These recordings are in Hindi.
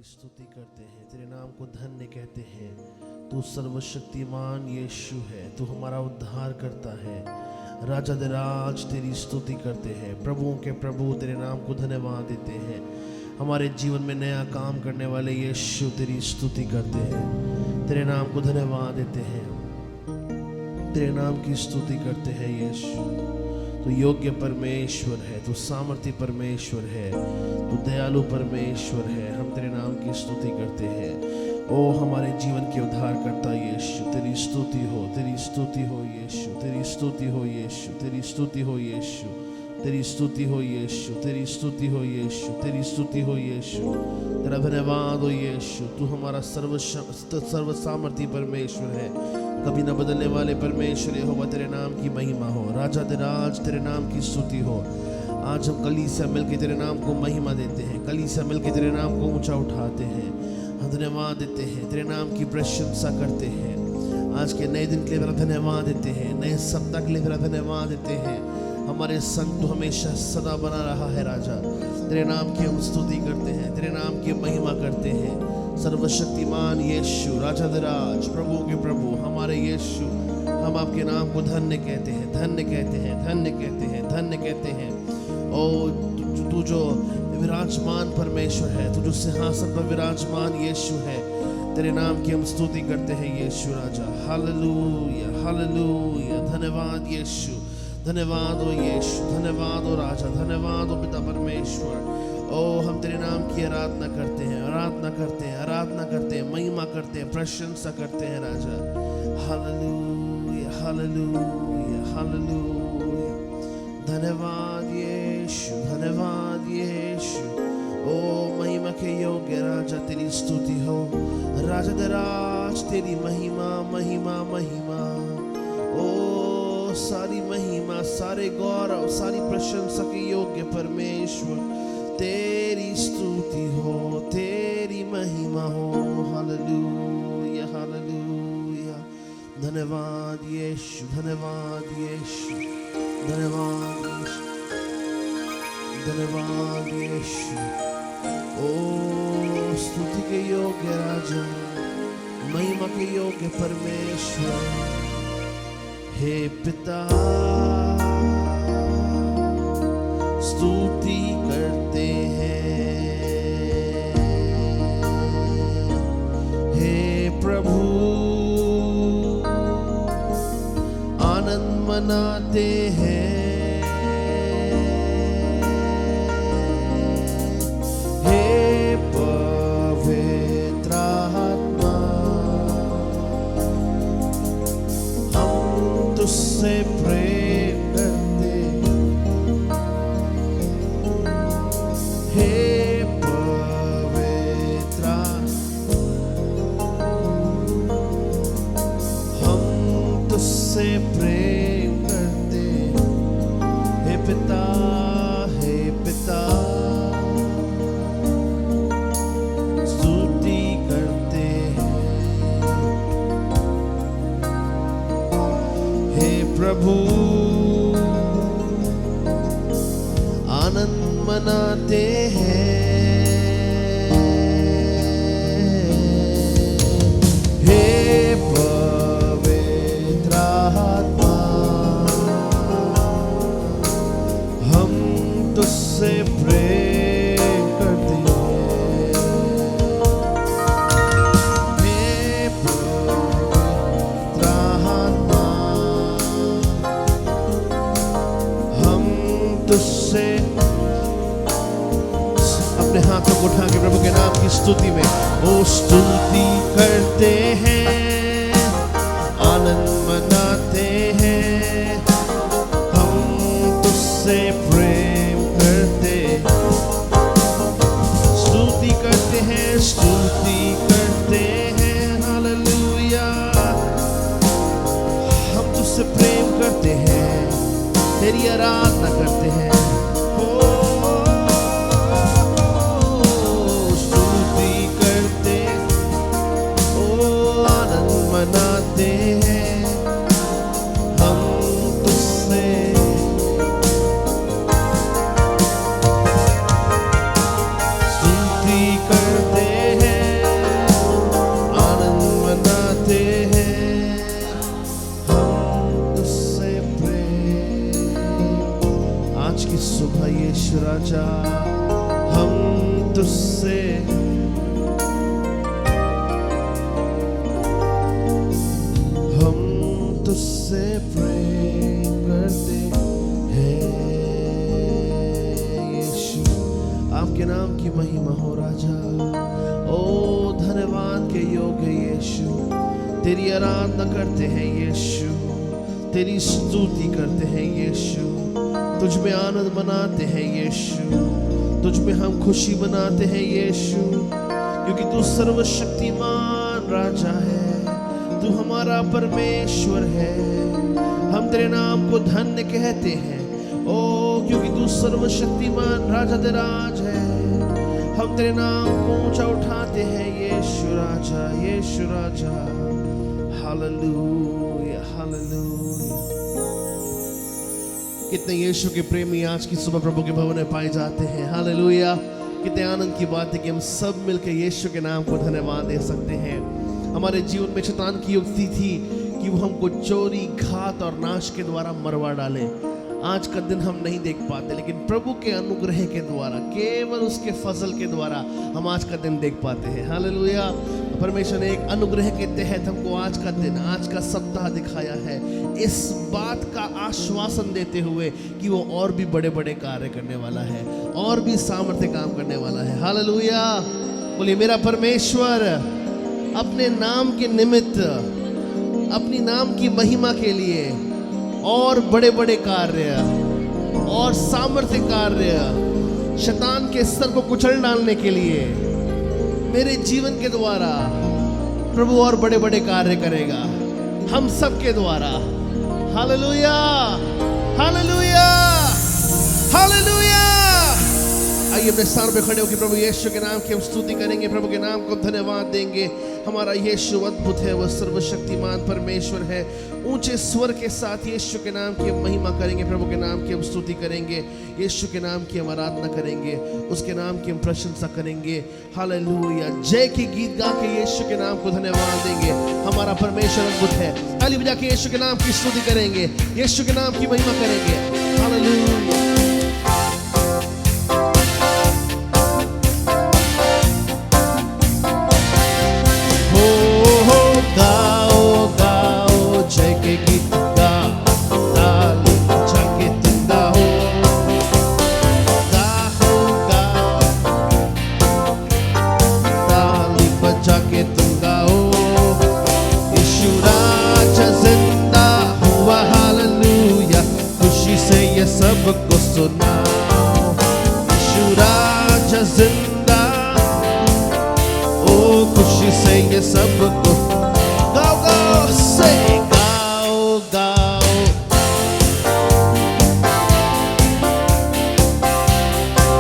की स्तुति करते हैं, तेरे नाम को धन्य कहते हैं। तू सर्वशक्तिमान यीशु है, तू हमारा उद्धार करता है। राजा दे राज तेरी स्तुति करते हैं, प्रभुओं के प्रभु तेरे नाम को धन्यवाद देते हैं। हमारे जीवन में नया काम करने वाले यीशु तेरी स्तुति करते हैं, तेरे नाम को धन्यवाद देते हैं, तेरे नाम की स्तुति करते हैं। यीशु तू योग्य परमेश्वर है, तू सामर्थी परमेश्वर है, तू दयालु परमेश्वर है। हम तेरे नाम की स्तुति करते हैं। ओ हमारे जीवन के उद्धार करता यीशु, तेरी स्तुति हो, तेरी स्तुति हो यीशु, तेरी स्तुति हो यीशु, तेरी स्तुति हो यीशु, तेरी स्तुति हो यीशु, तेरी स्तुति हो यीशु, तेरी स्तुति हो यीशु। तेरा धन्यवाद हो यीशु, तू हमारा सर्व सामर्थी परमेश्वर है, कभी न बदलने वाले परमेश्वर यहोवा तेरे नाम की महिमा हो। राजा दे राज तेरे नाम की स्तुति हो। आज हम कलीसिया मिलकर तेरे नाम को महिमा देते हैं, कलीसिया मिलकर तेरे नाम को ऊंचा उठाते हैं, हम धन्यवाद देते हैं, तेरे नाम की प्रशंसा करते हैं। आज के नए दिन के लिए तेरा धन्यवाद देते हैं, नए सप्ताह के लिए तेरा धन्यवाद देते हैं। हमारे संग तू हमेशा सदा बना रहा है राजा, तेरे नाम की हम स्तुति करते हैं, तेरे नाम की महिमा करते हैं। सर्वशक्तिमान यीशु, राजा दे राज, प्रभु के प्रभु हमारे यीशु, हम आपके नाम को धन्य कहते हैं, धन्य कहते हैं, धन्य कहते हैं, धन्य कहते हैं। ओ तू जो विराजमान परमेश्वर है, तू जो सिंहासन पर विराजमान यीशु है, तेरे नाम की हम स्तुति करते हैं यीशु राजा। हालेलुया, हालेलुया, धन्यवाद यीशु, धन्यवाद हो यीशु, धन्यवाद हो राजा, धन्यवाद हो पिता परमेश्वर। ओ हम तेरे नाम की आराधना करते हैं, आराधना करते हैं, आराधना करते हैं, महिमा करते हैं, प्रशंसा करते हैं राजा। हालेलुया, हालेलुया, हालेलुया, धन्यवाद यीशु, धन्यवाद यीशु। ओ महिमा के योग्य राजा तेरी स्तुति हो। राजा दे राज तेरी महिमा, महिमा, महिमा। ओ सारी महिमा, सारे गौरव, सारी प्रशंसा के योग्य परमेश्वर तेरी स्तुति हो, तेरी महिमा हो। हालेलुया, हालेलुया, धन्यवाद यीशु, धन्यवाद यीशु, धन्यवाद यीशु, धन्यवाद यीशु। ओ स्तुति के योग्य राजा, महिमा के योग्य परमेश्वर, हे पिता स्तुति करते हैं, हे प्रभु आनंद मनाते हैं, हे पवित्र आत्मा हम तुझसे प्रेम करते, हे पवित्र हम तुझसे प्रेम करते, हे पिता, हे पिता स्तुति करते हैं, हे प्रभु आनंद मनाते हैं, हे पवित्र आत्मा हम तुझसे प्रेम करते हैं, हे पवित्र आत्मा हम तुझसे। अपने हाथों को उठा के प्रभु के नाम की स्तुति में ओ स्तुति करते हैं, आनंद मनाते हैं, हम तुझसे प्रेम करते, स्तुति करते हैं, स्तुति करते हैं। हालेलुया, हम तुझसे प्रेम करते हैं, तेरी आराधना करते हैं। मनाते हैं हम तुझसे, स्तुति करते यीशु राजा, हम तुझसे प्रेम करते हैं यीशु। आपके नाम की महिमा हो राजा। ओ धन्यवाद के योग्य यीशु, तेरी आराधना करते हैं यीशु, तेरी स्तुति करते हैं यीशु, तुझ में आनंद मनाते हैं यीशु, तुझ में हम खुशी मनाते हैं यीशु, क्योंकि तू सर्वशक्तिमान राजा है, तू हमारा परमेश्वर है। हम तेरे नाम को धन्य कहते हैं ओ, क्योंकि तू सर्वशक्तिमान राजा दे राज है। हम तेरे नाम को ऊंचा उठाते हैं यीशु राजा, यीशु राजा। Hallelujah, hallelujah. कितने यीशु के प्रेमी आज की सुबह प्रभु के भवन में पाए जाते हैं। हालेलुया। कितने आनंद की बात है कि हम सब मिलकर यीशु के नाम को धन्यवाद दे सकते हैं। हमारे जीवन में शैतान की युक्ति थी कि वो हमको चोरी, घात और नाश के द्वारा मरवा डाले। आज का दिन हम नहीं देख पाते, लेकिन प्रभु के अनुग्रह के द्वारा, केवल उसके फजल के द्वारा हम आज का दिन देख पाते हैं। हालेलुया। परमेश्वर ने एक अनुग्रह के तहत हमको आज का दिन, आज का सप्ताह दिखाया है, इस बात का आश्वासन देते हुए कि वो और भी बड़े बड़े कार्य करने वाला है, और भी सामर्थ्य काम करने वाला है। हालेलुया। बोलिए मेरा परमेश्वर अपने नाम के निमित्त, अपनी नाम की महिमा के लिए और बड़े बड़े कार्य और सामर्थ्य कार्य, शैतान के स्तर को कुचल डालने के लिए मेरे जीवन के द्वारा प्रभु और बड़े बड़े कार्य करेगा, हम सब के द्वारा। Hallelujah, hallelujah, hallelujah. आइए अपने स्थान पे खड़े होकर प्रभु यीशु के नाम की हम स्तुति करेंगे, प्रभु के नाम को धन्यवाद देंगे। हमारा यीशु अद्भुत है, वह सर्वशक्तिमान परमेश्वर है। ऊंचे स्वर के साथ यीशु के नाम की हम महिमा करेंगे, प्रभु के नाम की हम स्तुति करेंगे, यीशु के नाम की हम आराधना करेंगे, उसके नाम की हम प्रशंसा करेंगे। हालेलुया। जय के गीत गा के यीशु के नाम को धन्यवाद देंगे। हमारा परमेश्वर अद्भुत है। ताली बजा के यीशु के नाम की स्तुति करेंगे, यीशु के नाम की महिमा करेंगे। हालेलुया। सबको सुनाओ, यीशु राजा जिंदा, ओ खुशी से ये सबको गाओ गाओ से गाओ गाओ,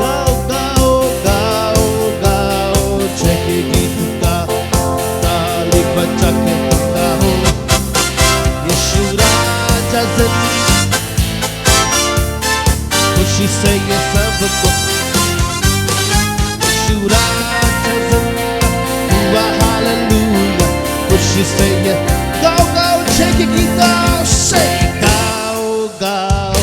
गाओ गाओ गाओ गाओ, जय के गीत का ताली बजा के गाओ, यीशु राजा जिंदा, खुशी से ये सबको यीशु राजा हुआ। हालेलुया। खुशी से ये गाओ गाओ, जय के गीत गाओ से गाओ गाओ,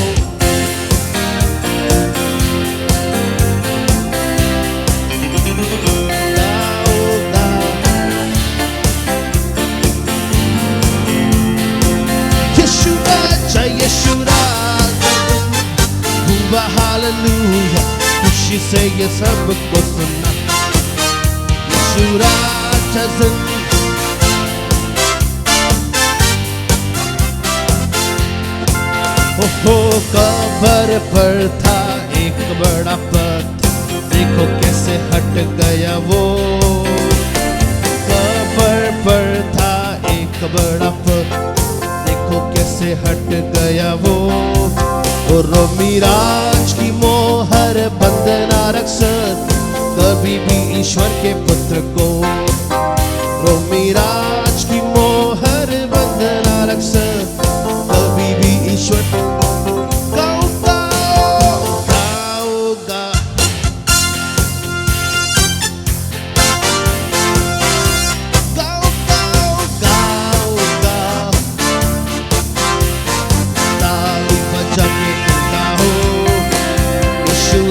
गाओ गाओ, यीशु राजा, यीशु राजा हुआ। हालेलुया। खुशी से ये सबको सुना, यीशु राजा जिंदा, ओहो कब्र पर था एक बड़ा पत्थर, देखो कैसे हट गया वो। कब्र पर था एक बड़ा पत्थर, देखो कैसे हट गया वो। और रोमी राज की मोहर बंधना रक्षक, कभी भी ईश्वर के पुत्र को। रोमी राज की मोहर बंधना रक्षक, कभी भी ईश्वर। गाओ गाओ गाओ गाओ, गाओ गाओ गाओ गाओ, ताली बजा के गाओ, यीशु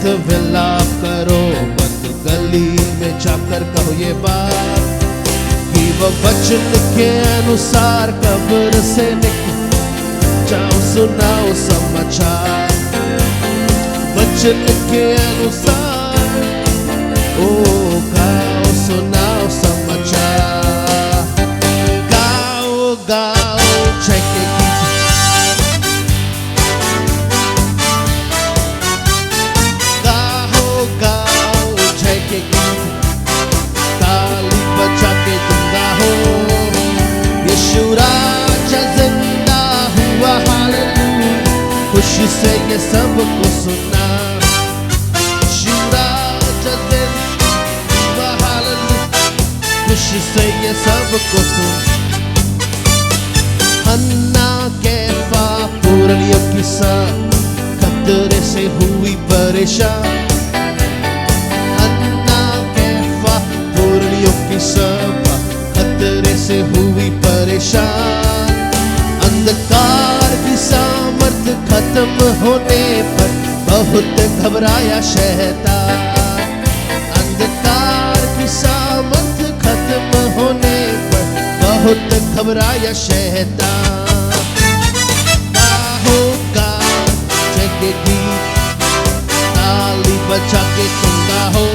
मत विलाप करो, मत गली में जाकर कहो ये बात कि वह वचन के अनुसार कब्र से निकल, जाओ सुनाओ समाचार। वचन के अनुसार ओ गाओ सुनाओ समाचार। गाओ गाओ check it, गाओ गाओ check it, ताली बजा के तुम गाओ। यीशु राजा जिंदा हुआ, हालेलुया, खुशी से ये सबको सुना। यीशु राजा जिंदा हुआ, हालेलुया, खुशी से ये सबको सुना। हन्ना कैफा पुरनियों की सब खतरे से हुई परेशान। हन्ना कैफा पुरनियों की सब खतरे से हुई परेशान। अंधकार की सामर्थ खत्म होने पर बहुत घबराया शैतान। अंधकार की सामर्थ खत्म होने पर बहुत घबराया शैतान। गाओ गाओ जय गीत, ताली बजा के तुम गाओ।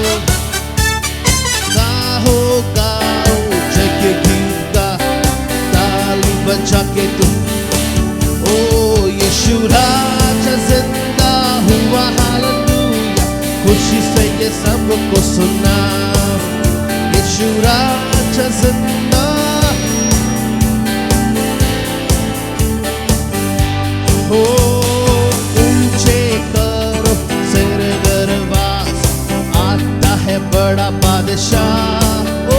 गाओ गाओ जय गीत गा, ताली बजा के तुम। ओ यीशु राजा जिंदा हुआ, हालेलुया, खुशी से ये सबको सुना। यीशु राजा जिंदा। हो ऊंचे करो सिर दरवाज़, आता है बड़ा बादशाह। ओ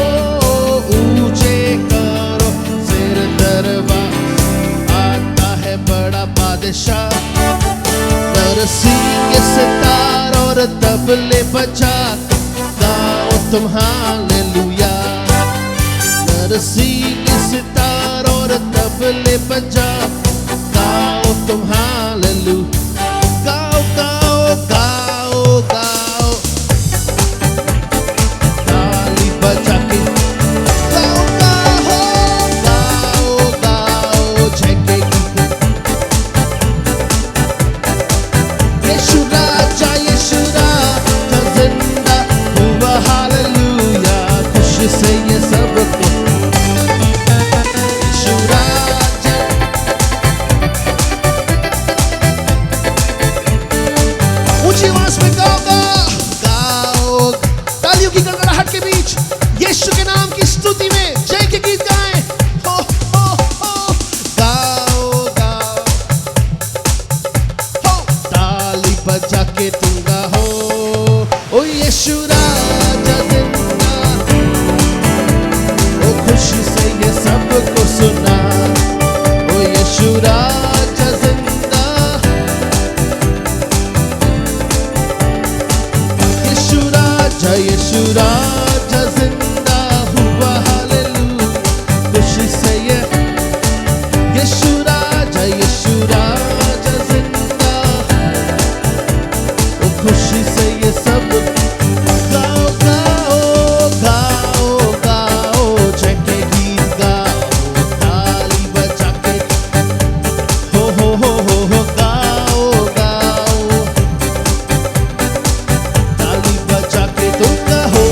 ऊंचे करो सिर दरवाज़, आता है बड़ा बादशाह। नरसिंह सितार और तबले बजा गाओ तुम हालेलुया। नरसिंह सितार और तबले बजा गाओ तुम हालेलुया। गाओ गाओ गाओ गाओ, ताली बजा के गाओ गाओ गाओ गाओ जय गीत। यीशु राजा जिंदा हुआ, हालेलुया, खुशी से ये सबको। यीशु राजा ऊंची आवाज में गाओ गाओ, तालियों की गड़गड़ाहट के बीच यीशु के नाम की स्तुति में जय के गीत गाएं। हो हो हो गाओ गाओ, हो ताली बजा के तुम गाओ। ओ यीशु राजा जिंदा, ओ खुशी से ये सबको सुना। ओ यीशु राजा जिंदा, यीशु राजा जिंदा हुआ, हालेलुया, खुशी से ये। यीशु राजा जिंदा, ओ खुशी से ये सब। गाओ गाओ गाओ गाओ जय के गीत गाओ, ताली बजा के। हो गाओ गाओ, ताली बजा के तुम कहो।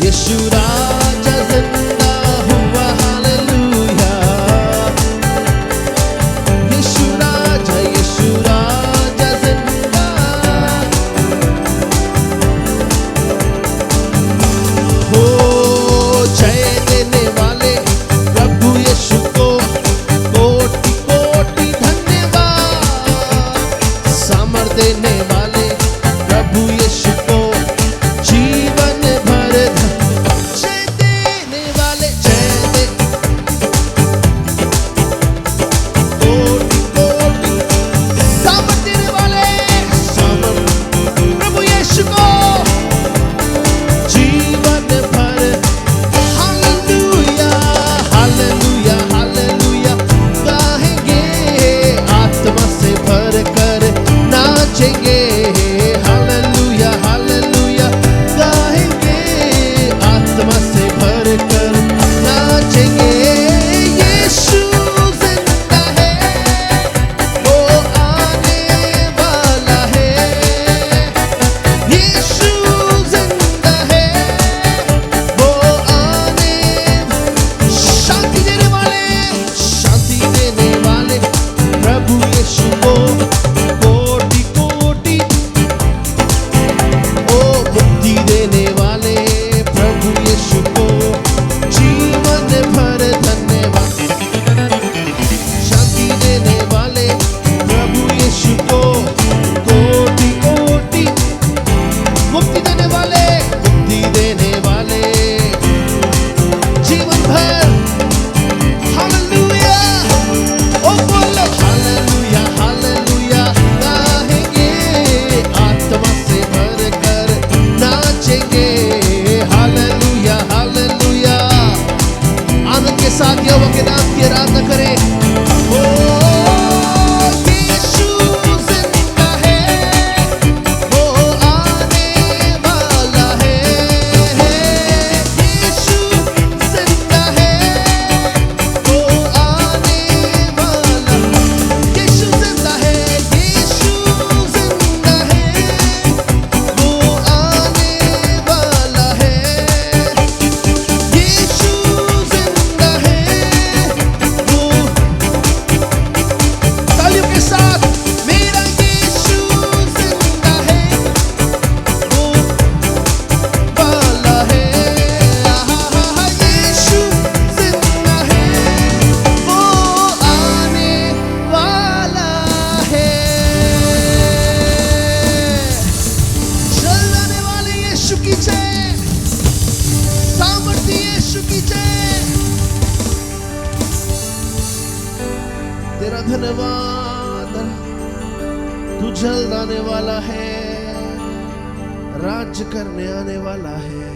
यीशु राजा जिंदा हुआ, हालेलुया। यीशु राजा जिंदा। हो जय देने वाले प्रभु यीशु को कोटि कोटि धन्यवाद। सामर्थ देने वाले प्रभु यीशु को जीवन भर। जय देने वाले, जय दे कोटि कोटि। सामर्थ देने वाले, सामर्थ प्रभु यीशु को जीवन भर। हालेलुया हालेलुया हालेलुया गाएंगे, आत्मा से भर कर नाचेंगे। धन्यवाद। तू जल्द आने वाला है, राज्य करने आने वाला है।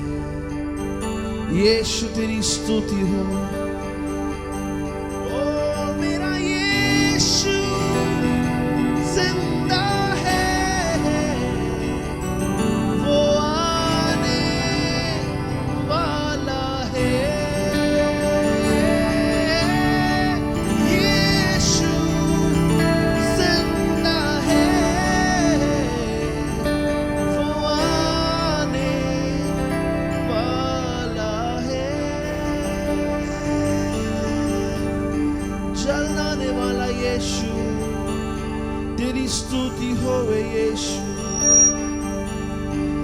यीशु तेरी स्तुति हो। ओ मेरा यीशु जिंदा है, वो आने वाला है। यीशु जिंदा है, वो आने वाला है। जल्द आने वाला यीशु, तेरी स्तुति होवे यीशु,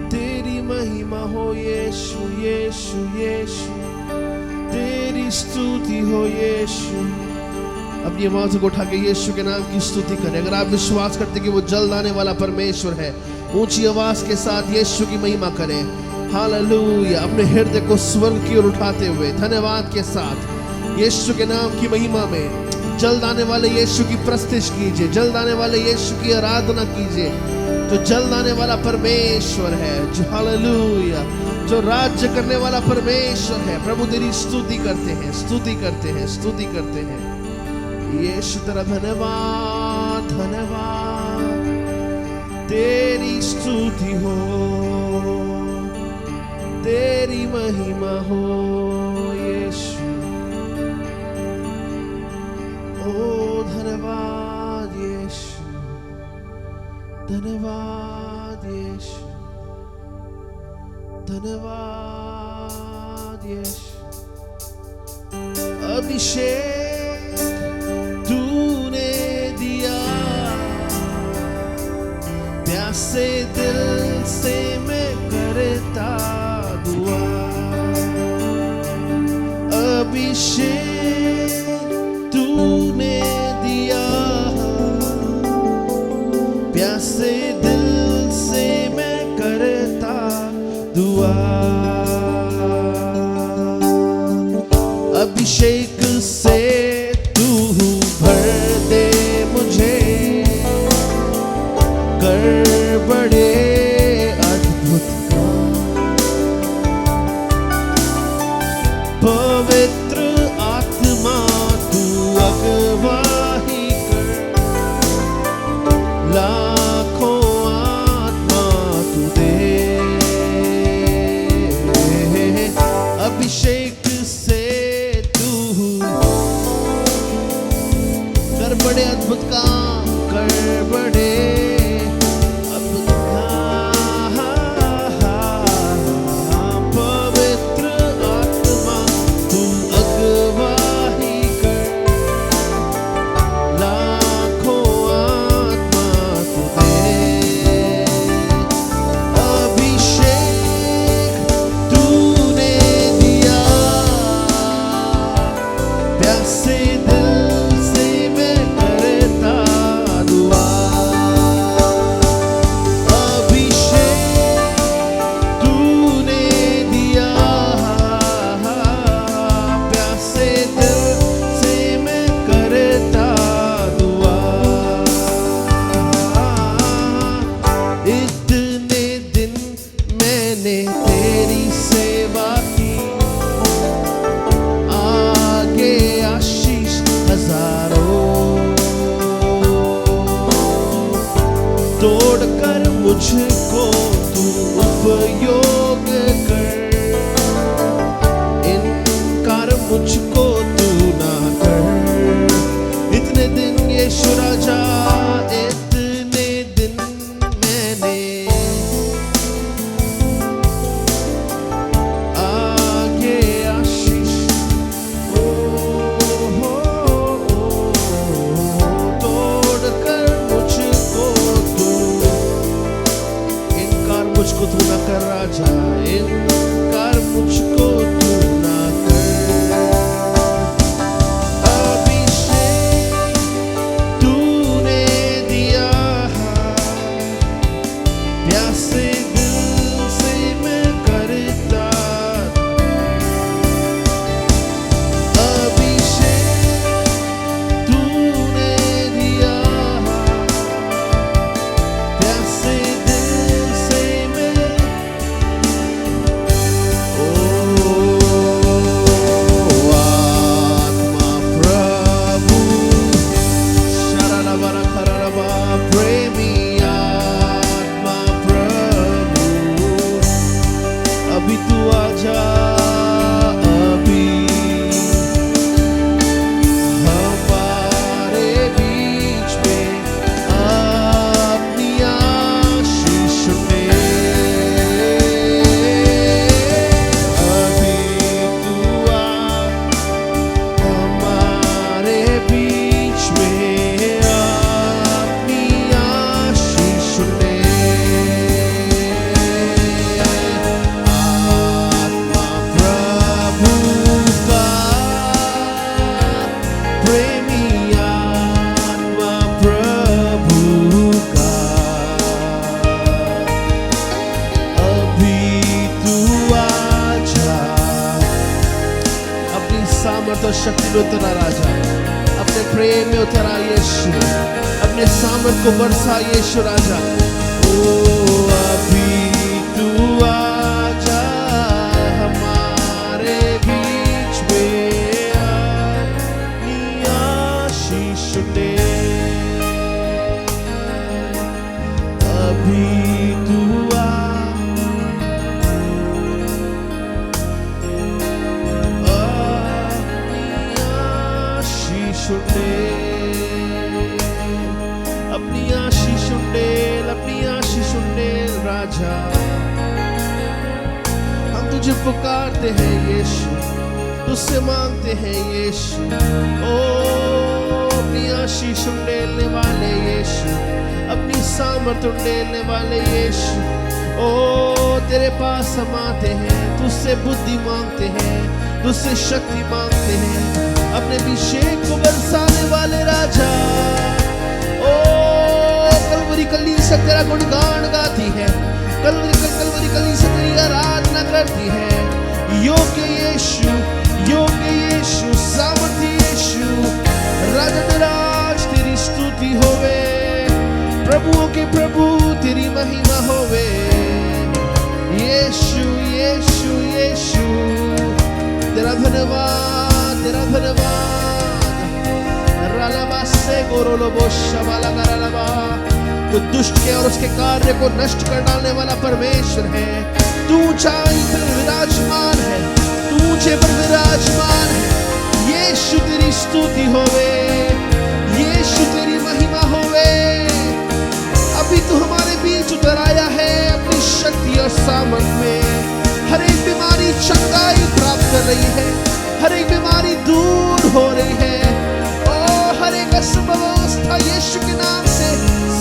तेरी महिमा हो यीशु, यीशु यीशु, तेरी स्तुति हो यीशु। अपनी आवाज़ को उठा के यीशु के नाम की स्तुति करें। अगर आप विश्वास करते कि वो जल्द आने वाला परमेश्वर है, ऊंची आवाज के साथ यीशु की महिमा करें। हालेलुया। अपने हृदय को स्वर्ग की ओर उठाते हुए धन्यवाद के साथ यीशु के नाम की महिमा में जल्द आने वाले यीशु की प्रस्तिश कीजिए, जल्द आने वाले यीशु की आराधना कीजिए। तो जल्द आने वाला परमेश्वर है, जो हालेलुया, जो राज्य करने वाला परमेश्वर है। प्रभु तेरी स्तुति करते हैं, स्तुति करते हैं, स्तुति करते हैं। यीशु तेरा धन्यवाद, धन्यवाद। तेरी स्तुति हो, तेरी महिमा हो यीशु। ओ धन्यवाद यीशु, धन्यवाद यीशु, धन्यवाद यीशु। अभिषेक तूने दिया, प्यासे दिल से मैं करता दुआ। अभिषेक तूने दिया, प्यासे दिल से मैं करता दुआ। अभिषेक से तू भर दे मुझे, कर बड़े अद्भुत पवित्र आत्मा तू अगवाही कर। लाखों आत्मा तू दे। अभिषेक से तू कर बड़े अद्भुत काम, कर बड़े अद्भुत काम। पवित्र आत्मा तू अगवाही कर। लाखों आत्मा तू दे। अभिषेक तूने दिया, प्यासे दिल से मैं करता दुआ। अभिषेक तूने दिया, प्यासे दिल से मैं करता दुआ। इतने दिन मैंने तेरी सेवा की, आगे आशीष हजारों। तोड़कर मुझको तू उपयोग कर, इनकार मुझको तू ना कर। इतने दिन यीशु राजा, इतने दिन मैंने आगे आशीष। तोड़कर मुझको तू, इनकार मुझको तू ना कर राजा, इनकार मुझको तू ना कर। अभिषेक तूने दिया, प्यासे दिल से मैं करता। अभिषेक तूने सामर्थ और शक्ति में उतरा राजा, अपने प्रेम में उतरा यीशु, अपने सामर्थ को बरसा यीशु राजा। ओ अभी तू आजा हमारे बीच में, अपनी आशीष दे। अभी तू अपनी आशीष उंडेल, अपनी आशीष उंडेल राजा। हम तुझे पुकारते हैं यीशु, तुझसे मांगते हैं यीशु। ओ अपनी आशीष उंडेलने वाले यीशु, अपनी सामर्थ उंडेलने वाले यीशु। ओ तेरे पास हम आते हैं, तुझसे बुद्धि मांगते हैं, तुझसे शक्ति मांगते हैं, अपने अभिषेक को बरसाने वाले राजा। ओ कलवरी कलीसिया तेरा गुणगान गाती है, कलवरी कलीसिया तेरी आराधना करती है। योग्य यीशु, योग्य यीशु, सामर्थी यीशु, राज तेरी स्तुति होवे, प्रभुओं के प्रभु तेरी महिमा होवे। यीशु यीशु यीशु, तेरा धन्यवाद, तेरा धन्यवाद। रालाबा से गोरोलोबो शबाला करालाबा, तो दुष्ट के और उसके कार्य को नष्ट कर डालने वाला परमेश्वर है। तू ऊंचाई पर विराजमान है, तू ऊंचे पर विराजमान है। यीशु तेरी स्तुति होवे, यीशु तेरी महिमा होवे। अभी तू हमारे बीच उतर आया है अपनी शक्ति और सामर्थ में। हर एक बीमारी चंगाई प्राप्त कर रही है, हर एक बीमारी दूर हो रही है। ओ हर एक असंभव अवस्था यीशु के नाम से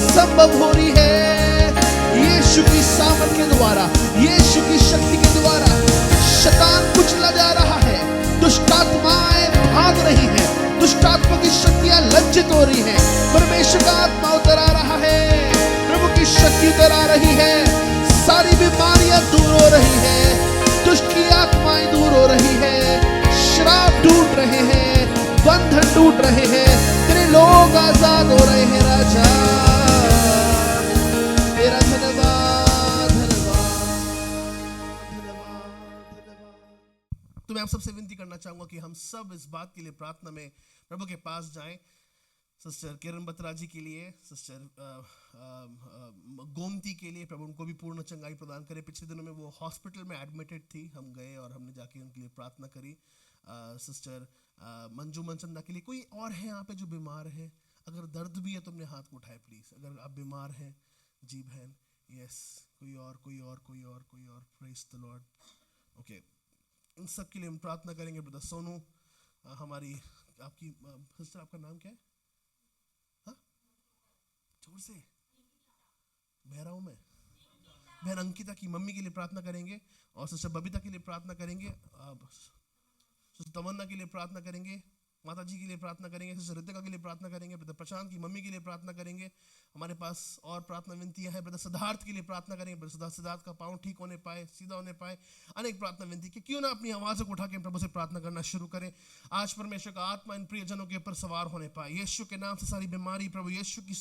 संभव हो रही है। यीशु की सामर्थ के द्वारा, यीशु की शक्ति के द्वारा शैतान कुचला जा रहा है, दुष्ट आत्माएं भाग रही है, दुष्ट आत्मा की शक्तियां लज्जित हो रही है। परमेश्वर का आत्मा उतर आ रहा है, प्रभु की शक्ति उतर आ रही है। सारी बीमारियां दूर हो रही है, दुष्ट की आत्माएं दूर हो रही है, श्राप टूट रहे हैं, बंधन टूट रहे हैं, तेरे लोग आजाद हो रहे हैं राजा। तेरा धन्यवाद, धन्यवाद, धन्यवाद, धन्यवाद। तो मैं आप सबसे विनती करना चाहूंगा कि हम सब इस बात के लिए प्रार्थना में प्रभु के पास जाएं। सिस्टर किरण बत्रा जी के लिए, सिस्टर गोमती के लिए, प्रभु उनको भी पूर्ण चंगाई प्रदान करे। पिछले दिनों में वो हॉस्पिटल में एडमिटेड थी, हम गए और हमने जाके उनके लिए प्रार्थना करी। सिस्टर मंजू मनचंदा के लिए। कोई और है यहाँ पे जो बीमार है? अगर दर्द भी है तो अपने हाथ को उठाए प्लीज, अगर आप बीमार हैं। जी बहन, यस। कोई और, कोई और, कोई और, कोई और। Praise the Lord. ओके, इन सब के लिए हम प्रार्थना करेंगे। ब्रदर सोनू, हमारी आपकी सिस्टर, आपका नाम क्या है? जोर से, बहराऊ में बहन अंकिता की मम्मी के लिए प्रार्थना करेंगे, और सिस्टर बबीता के लिए प्रार्थना करेंगे, सिस्टर तमन्ना के लिए प्रार्थना करेंगे, माता जी के लिए प्रार्थना करेंगे, सिस्टर रितिका के लिए प्रार्थना करेंगे, ब्रदर प्रशांत की मम्मी के लिए प्रार्थना करेंगे। हमारे पास और प्रार्थना विनतियां हैं। ब्रदर सिद्धार्थ के लिए प्रार्थना करेंगे, ब्रदर सिद्धार्थ का पाँव ठीक होने पाए, सीधा होने पाए। अनेक प्रार्थना विनती कि क्यों ना अपनी आवाज़ को उठा के प्रभु से प्रार्थना करना शुरू करें। आज परमेश्वर का आत्मा इन प्रियजनों के ऊपर सवार होने पाए। यीशु के नाम से सारी बीमारी प्रभु यीशु की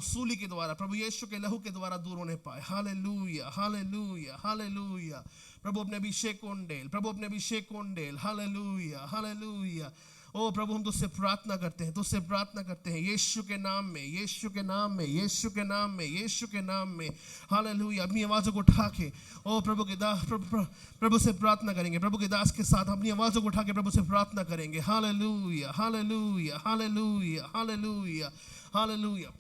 सूली के द्वारा, प्रभु यीशु के लहू के द्वारा दूर होने पाए। Hallelujah, hallelujah, hallelujah. प्रभु अपने अभिषेक को उंडेल, प्रभु अपने अभिषेक को उंडेल। Hallelujah, hallelujah. ओ प्रभु, हम तुझसे प्रार्थना करते हैं, तुझसे प्रार्थना करते हैं यीशु के नाम में, यीशु के नाम में, यीशु के नाम में, यीशु के नाम में। हालेलुया। अपनी आवाज़ों को उठा के ओ प्रभु के दास, प्रभु से प्रार्थना करेंगे। प्रभु के दास के साथ अपनी आवाज़ों को उठा के प्रभु से प्रार्थना करेंगे। Hallelujah, hallelujah, hallelujah, hallelujah, hallelujah.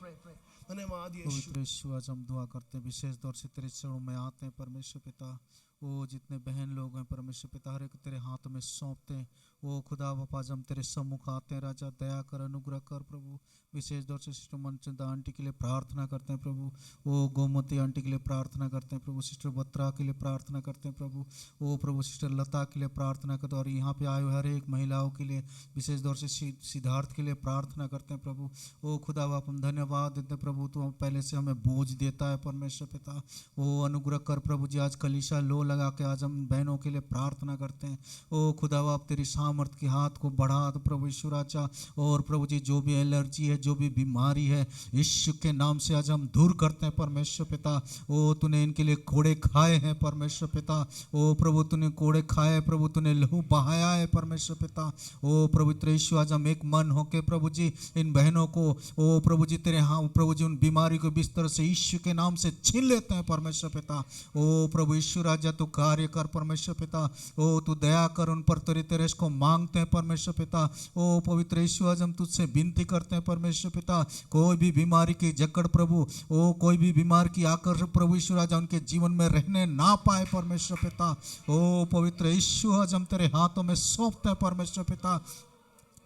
धन्यवाद यीशु। आज हम दुआ करते हैं, विशेष तौर से तेरे चरणों में आते हैं परमेश्वर पिता। वो जितने बहन लोग हैं परमेश्वर पिता, हर एक तेरे हाथ में सौंपते हैं। वो खुदा बापा, जब हम तेरे सम्मुख आते हैं राजा, दया कर, अनुग्रह कर प्रभु। विशेष तौर से सिस्टर मनचंदा आंटी के लिए प्रार्थना करते हैं प्रभु। वो गोमती आंटी के लिए प्रार्थना करते हैं प्रभु। सिस्टर बत्रा के लिए प्रार्थना करते हैं प्रभु। वो प्रभु सिस्टर लता के लिए प्रार्थना करते हैं, और यहाँ पे आए हुए हर एक महिलाओं के लिए, विशेष तौर से सिद्धार्थ के लिए प्रार्थना करते हैं प्रभु। वो खुदा बाप, हम धन्यवाद देते हैं प्रभु, तो पहले से हमें बोझ देता है परमेश्वर पिता। वो अनुग्रह कर प्रभु जी। आज कलीसिया लो लगा के आज हम बहनों के लिए प्रार्थना करते हैं। ओ खुदा आप तेरी सामर्थ के हाथ को बढ़ा दो प्रभु यीशु राजा। और प्रभु जी जो भी एलर्जी है, जो भी बीमारी है, यीशु के नाम से आज हम दूर करते हैं परमेश्वर पिता। ओ तूने इनके लिए कोड़े खाए हैं परमेश्वर पिता। ओ प्रभु तूने कोड़े खाए, प्रभु तूने लहू बहाया है परमेश्वर पिता। ओ प्रभु यीशु आज हम एक मन होके प्रभु जी इन बहनों को ओ प्रभु जी तेरे हाँ प्रभु जी उन बीमारी को बिस्तर से यीशु के नाम से छीन लेते हैं परमेश्वर पिता। ओ प्रभु यीशु राजा तू कार्य कर परमेश्वर पिता। ओ तू दया कर उन पर, तेरे को मांगते हैं परमेश्वर पिता। ओ पवित्र यीशु आज हम तुझसे विनती करते हैं परमेश्वर पिता। कोई भी बीमारी की जकड़ प्रभु, ओ कोई भी बीमार की आकर प्रभु यीशु राजा उनके जीवन में रहने ना पाए परमेश्वर पिता। ओ पवित्र यीशु आज हम तेरे हाथों में सौंपते हैं परमेश्वर पिता।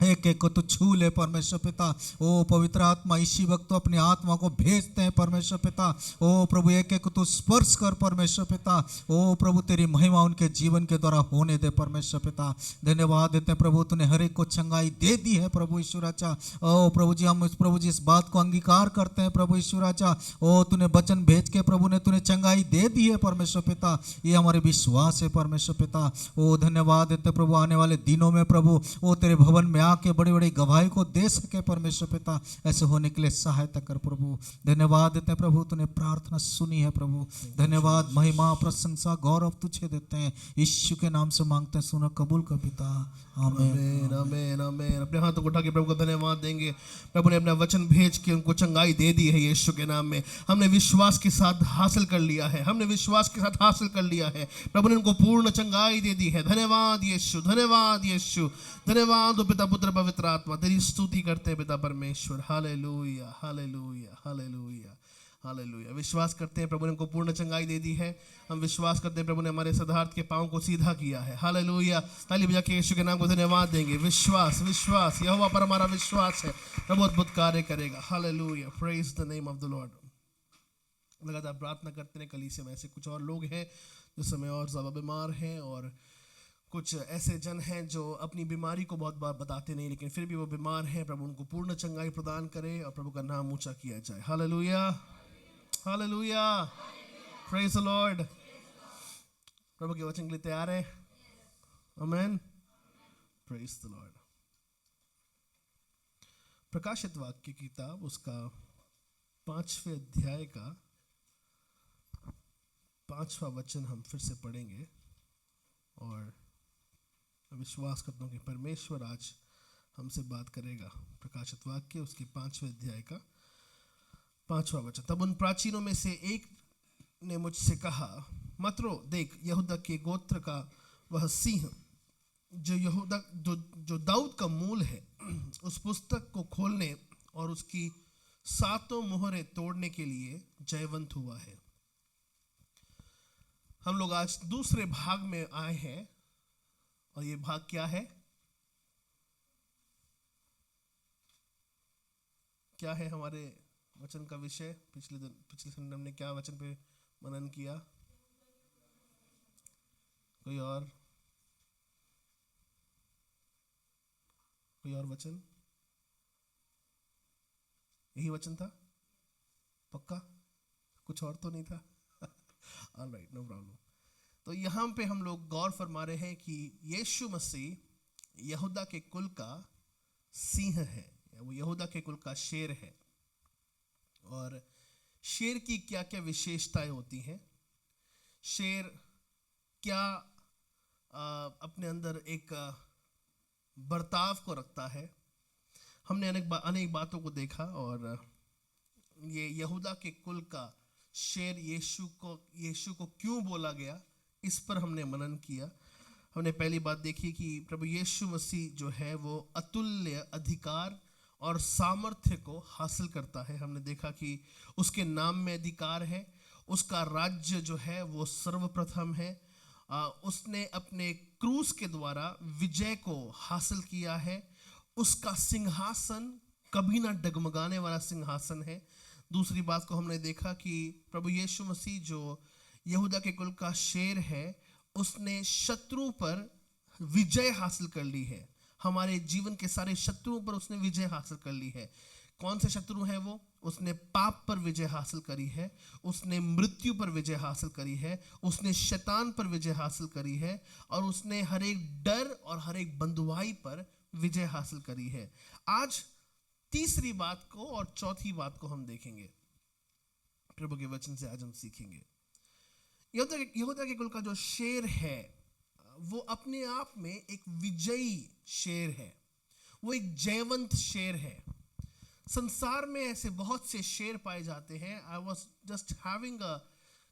एक एक को तो छू ले परमेश्वर पिता। ओ पवित्र आत्मा इसी वक्त तो अपनी आत्मा को भेजते हैं परमेश्वर पिता। ओ प्रभु एक एक को तो स्पर्श कर परमेश्वर पिता। ओ प्रभु तेरी महिमा उनके जीवन के द्वारा होने दे परमेश्वर पिता। धन्यवाद देते हैं प्रभु, तूने हर एक को चंगाई दे दी है प्रभु यीशु राजा। ओ प्रभु जी हम प्रभु जी इस बात को अंगीकार करते हैं प्रभु यीशु राजा। ओ तूने वचन भेज के प्रभु ने तूने चंगाई दे दी है परमेश्वर पिता, ये हमारे विश्वास है परमेश्वर पिता। ओ धन्यवाद देते प्रभु, आने वाले दिनों में प्रभु ओ तेरे भवन में के बड़ी बड़ी गवाही को दे सके परमेश्वर पिता। ऐसे होने के लिए सहायता कर प्रभु। धन्यवाद देते हैं प्रभु, तूने प्रार्थना सुनी है प्रभु। धन्यवाद, महिमा, प्रशंसा, गौरव तुझे देते हैं, यीशु के नाम से मांगते हैं, सुनो कबूल कर पिता। आमीन आमीन आमीन। अपने हाथों को उठा के प्रभु को धन्यवाद देंगे। प्रभु ने अपना वचन भेज के उनको चंगाई दे दी है यीशु के नाम में। हमने विश्वास के साथ हासिल कर लिया है, हमने विश्वास के साथ हासिल कर लिया है। प्रभु ने उनको पूर्ण चंगाई दे दी है। धन्यवाद यीशु, धन्यवाद यीशु, धन्यवाद ओ पिता पुत्र पवित्र आत्मा। तेरी स्तुति करते हैं पिता परमेश्वर। Hallelujah hallelujah hallelujah hallelujah. विश्वास करते हैं प्रभु ने हमको पूर्ण चंगाई दे दी है। हम विश्वास करते हैं प्रभु ने हमारे सदार्थ के पांव को सीधा किया है। हालेलुया। ताली बजा के यीशु के नाम को धन्यवाद देंगे। विश्वास विश्वास यहोवा पर हमारा विश्वास है, प्रभु अद्भुत कार्य करेगा। Hallelujah, praise the name of the Lord. लगातार प्रार्थना करते हैं। कलीसिया में ऐसे कुछ और लोग हैं जो समय और ज़्यादा बीमार हैं, और कुछ ऐसे जन हैं जो अपनी बीमारी को बहुत बार बताते नहीं, लेकिन फिर भी वो बीमार हैं। प्रभु उनको पूर्ण चंगाई प्रदान करे और प्रभु का नाम ऊंचा किया जाए। Hallelujah hallelujah, praise the Lord. प्रभु के वचन के लिए तैयार है? आमीन, प्रेज द लॉर्ड। प्रकाशित वाक्य की किताब उसका 5वें अध्याय का 5वां वचन हम फिर से पढ़ेंगे, और विश्वास करता हूँ कि परमेश्वर आज हमसे बात करेगा। प्रकाशित वाक्य उसके 5वें अध्याय का 5वां वचन। तब उन प्राचीनों में से एक ने मुझसे कहा, मत रो, देख यहूदा के गोत्र का वह सिंह जो दाऊद का मूल है, उस पुस्तक को खोलने और उसकी 7 मोहरें तोड़ने के लिए जयवंत हुआ है। हम लोग आज दूसरे भाग में आए हैं, और ये भाग क्या है? क्या है हमारे वचन का विषय? पिछले संडे हमने क्या वचन पे मनन किया? कोई और वचन? यही वचन था? पक्का? कुछ और तो नहीं था? Alright, no problem. तो यहाँ पे हम लोग गौर फरमा रहे हैं कि यीशु मसीह यहूदा के कुल का सिंह है, वो यहूदा के कुल का शेर है। और शेर की क्या क्या विशेषताएं होती हैं? शेर क्या अपने अंदर एक बर्ताव को रखता है? हमने अनेक बातों को देखा, और ये यहूदा के कुल का शेर यीशु को क्यों बोला गया, इस पर हमने मनन किया। हमने पहली बात देखी कि प्रभु यीशु मसीह जो है वो अतुल्य अधिकार और सामर्थ्य को हासिल करता है। हमने देखा कि उसके नाम में अधिकार है, उसका राज्य जो है वो सर्वप्रथम है। उसने अपने क्रूस के द्वारा विजय को हासिल किया है। उसका सिंहासन कभी ना डगमगाने वाला सिंहासन है। दूसरी बात को हमने देखा कि प्रभु यीशु मसीह जो यहूदा के कुल का शेर है, उसने शत्रु पर विजय हासिल कर ली है। हमारे जीवन के सारे शत्रुओं पर उसने विजय हासिल कर ली है। कौन से शत्रु हैं वो? उसने पाप पर विजय हासिल करी है, उसने मृत्यु पर विजय हासिल करी है, उसने शैतान पर विजय हासिल करी है, और उसने हर एक डर और हर एक बंधुआई पर विजय हासिल करी है। आज तीसरी बात को और चौथी बात को हम देखेंगे, प्रभु के वचन से आज हम सीखेंगे। यहूदा के कुल का जो शेर है वो अपने आप में एक विजयी शेर है, वो एक जयवंत शेर है। संसार में ऐसे बहुत से शेर पाए जाते हैं। I was just having a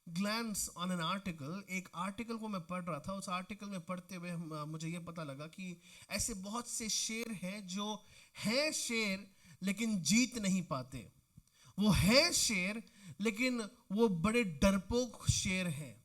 glance on an article, एक आर्टिकल को मैं पढ़ रहा था। उस आर्टिकल में पढ़ते हुए मुझे ये पता लगा कि ऐसे बहुत से शेर हैं जो हैं शेर लेकिन जीत नहीं पाते। वो है शेर लेकिन वो बड़े डरपोक शेर हैं।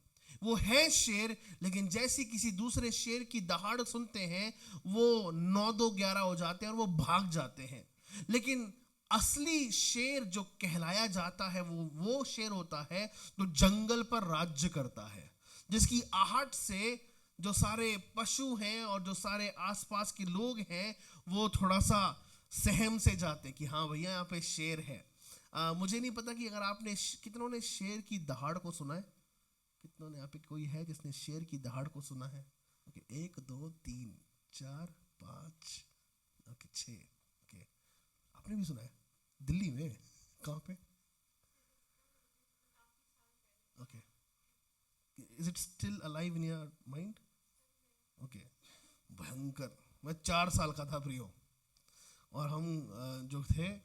वो है शेर लेकिन जैसे किसी दूसरे शेर की दहाड़ सुनते हैं वो 9-2-11 हो जाते हैं और वो भाग जाते हैं। लेकिन असली शेर जो कहलाया जाता है वो शेर होता है जो जंगल पर राज्य करता है, जिसकी आहट से जो सारे पशु हैं और जो सारे आसपास के लोग हैं वो थोड़ा सा सहम से जाते कि हाँ भैया यहाँ पे शेर है। मुझे नहीं पता कि अगर आपने कितनों ने शेर की दहाड़ को सुना है, कितनों ने यहाँ पे कोई है जिसने शेर की दहाड़ को सुना है? Okay, 1 2 3 4 5 okay 6। ओके, आपने भी सुना है? दिल्ली में कहाँ पे? Okay, is it still alive in your mind? Okay, भयंकर। मैं 4 साल का था प्रियो, और हम जो थे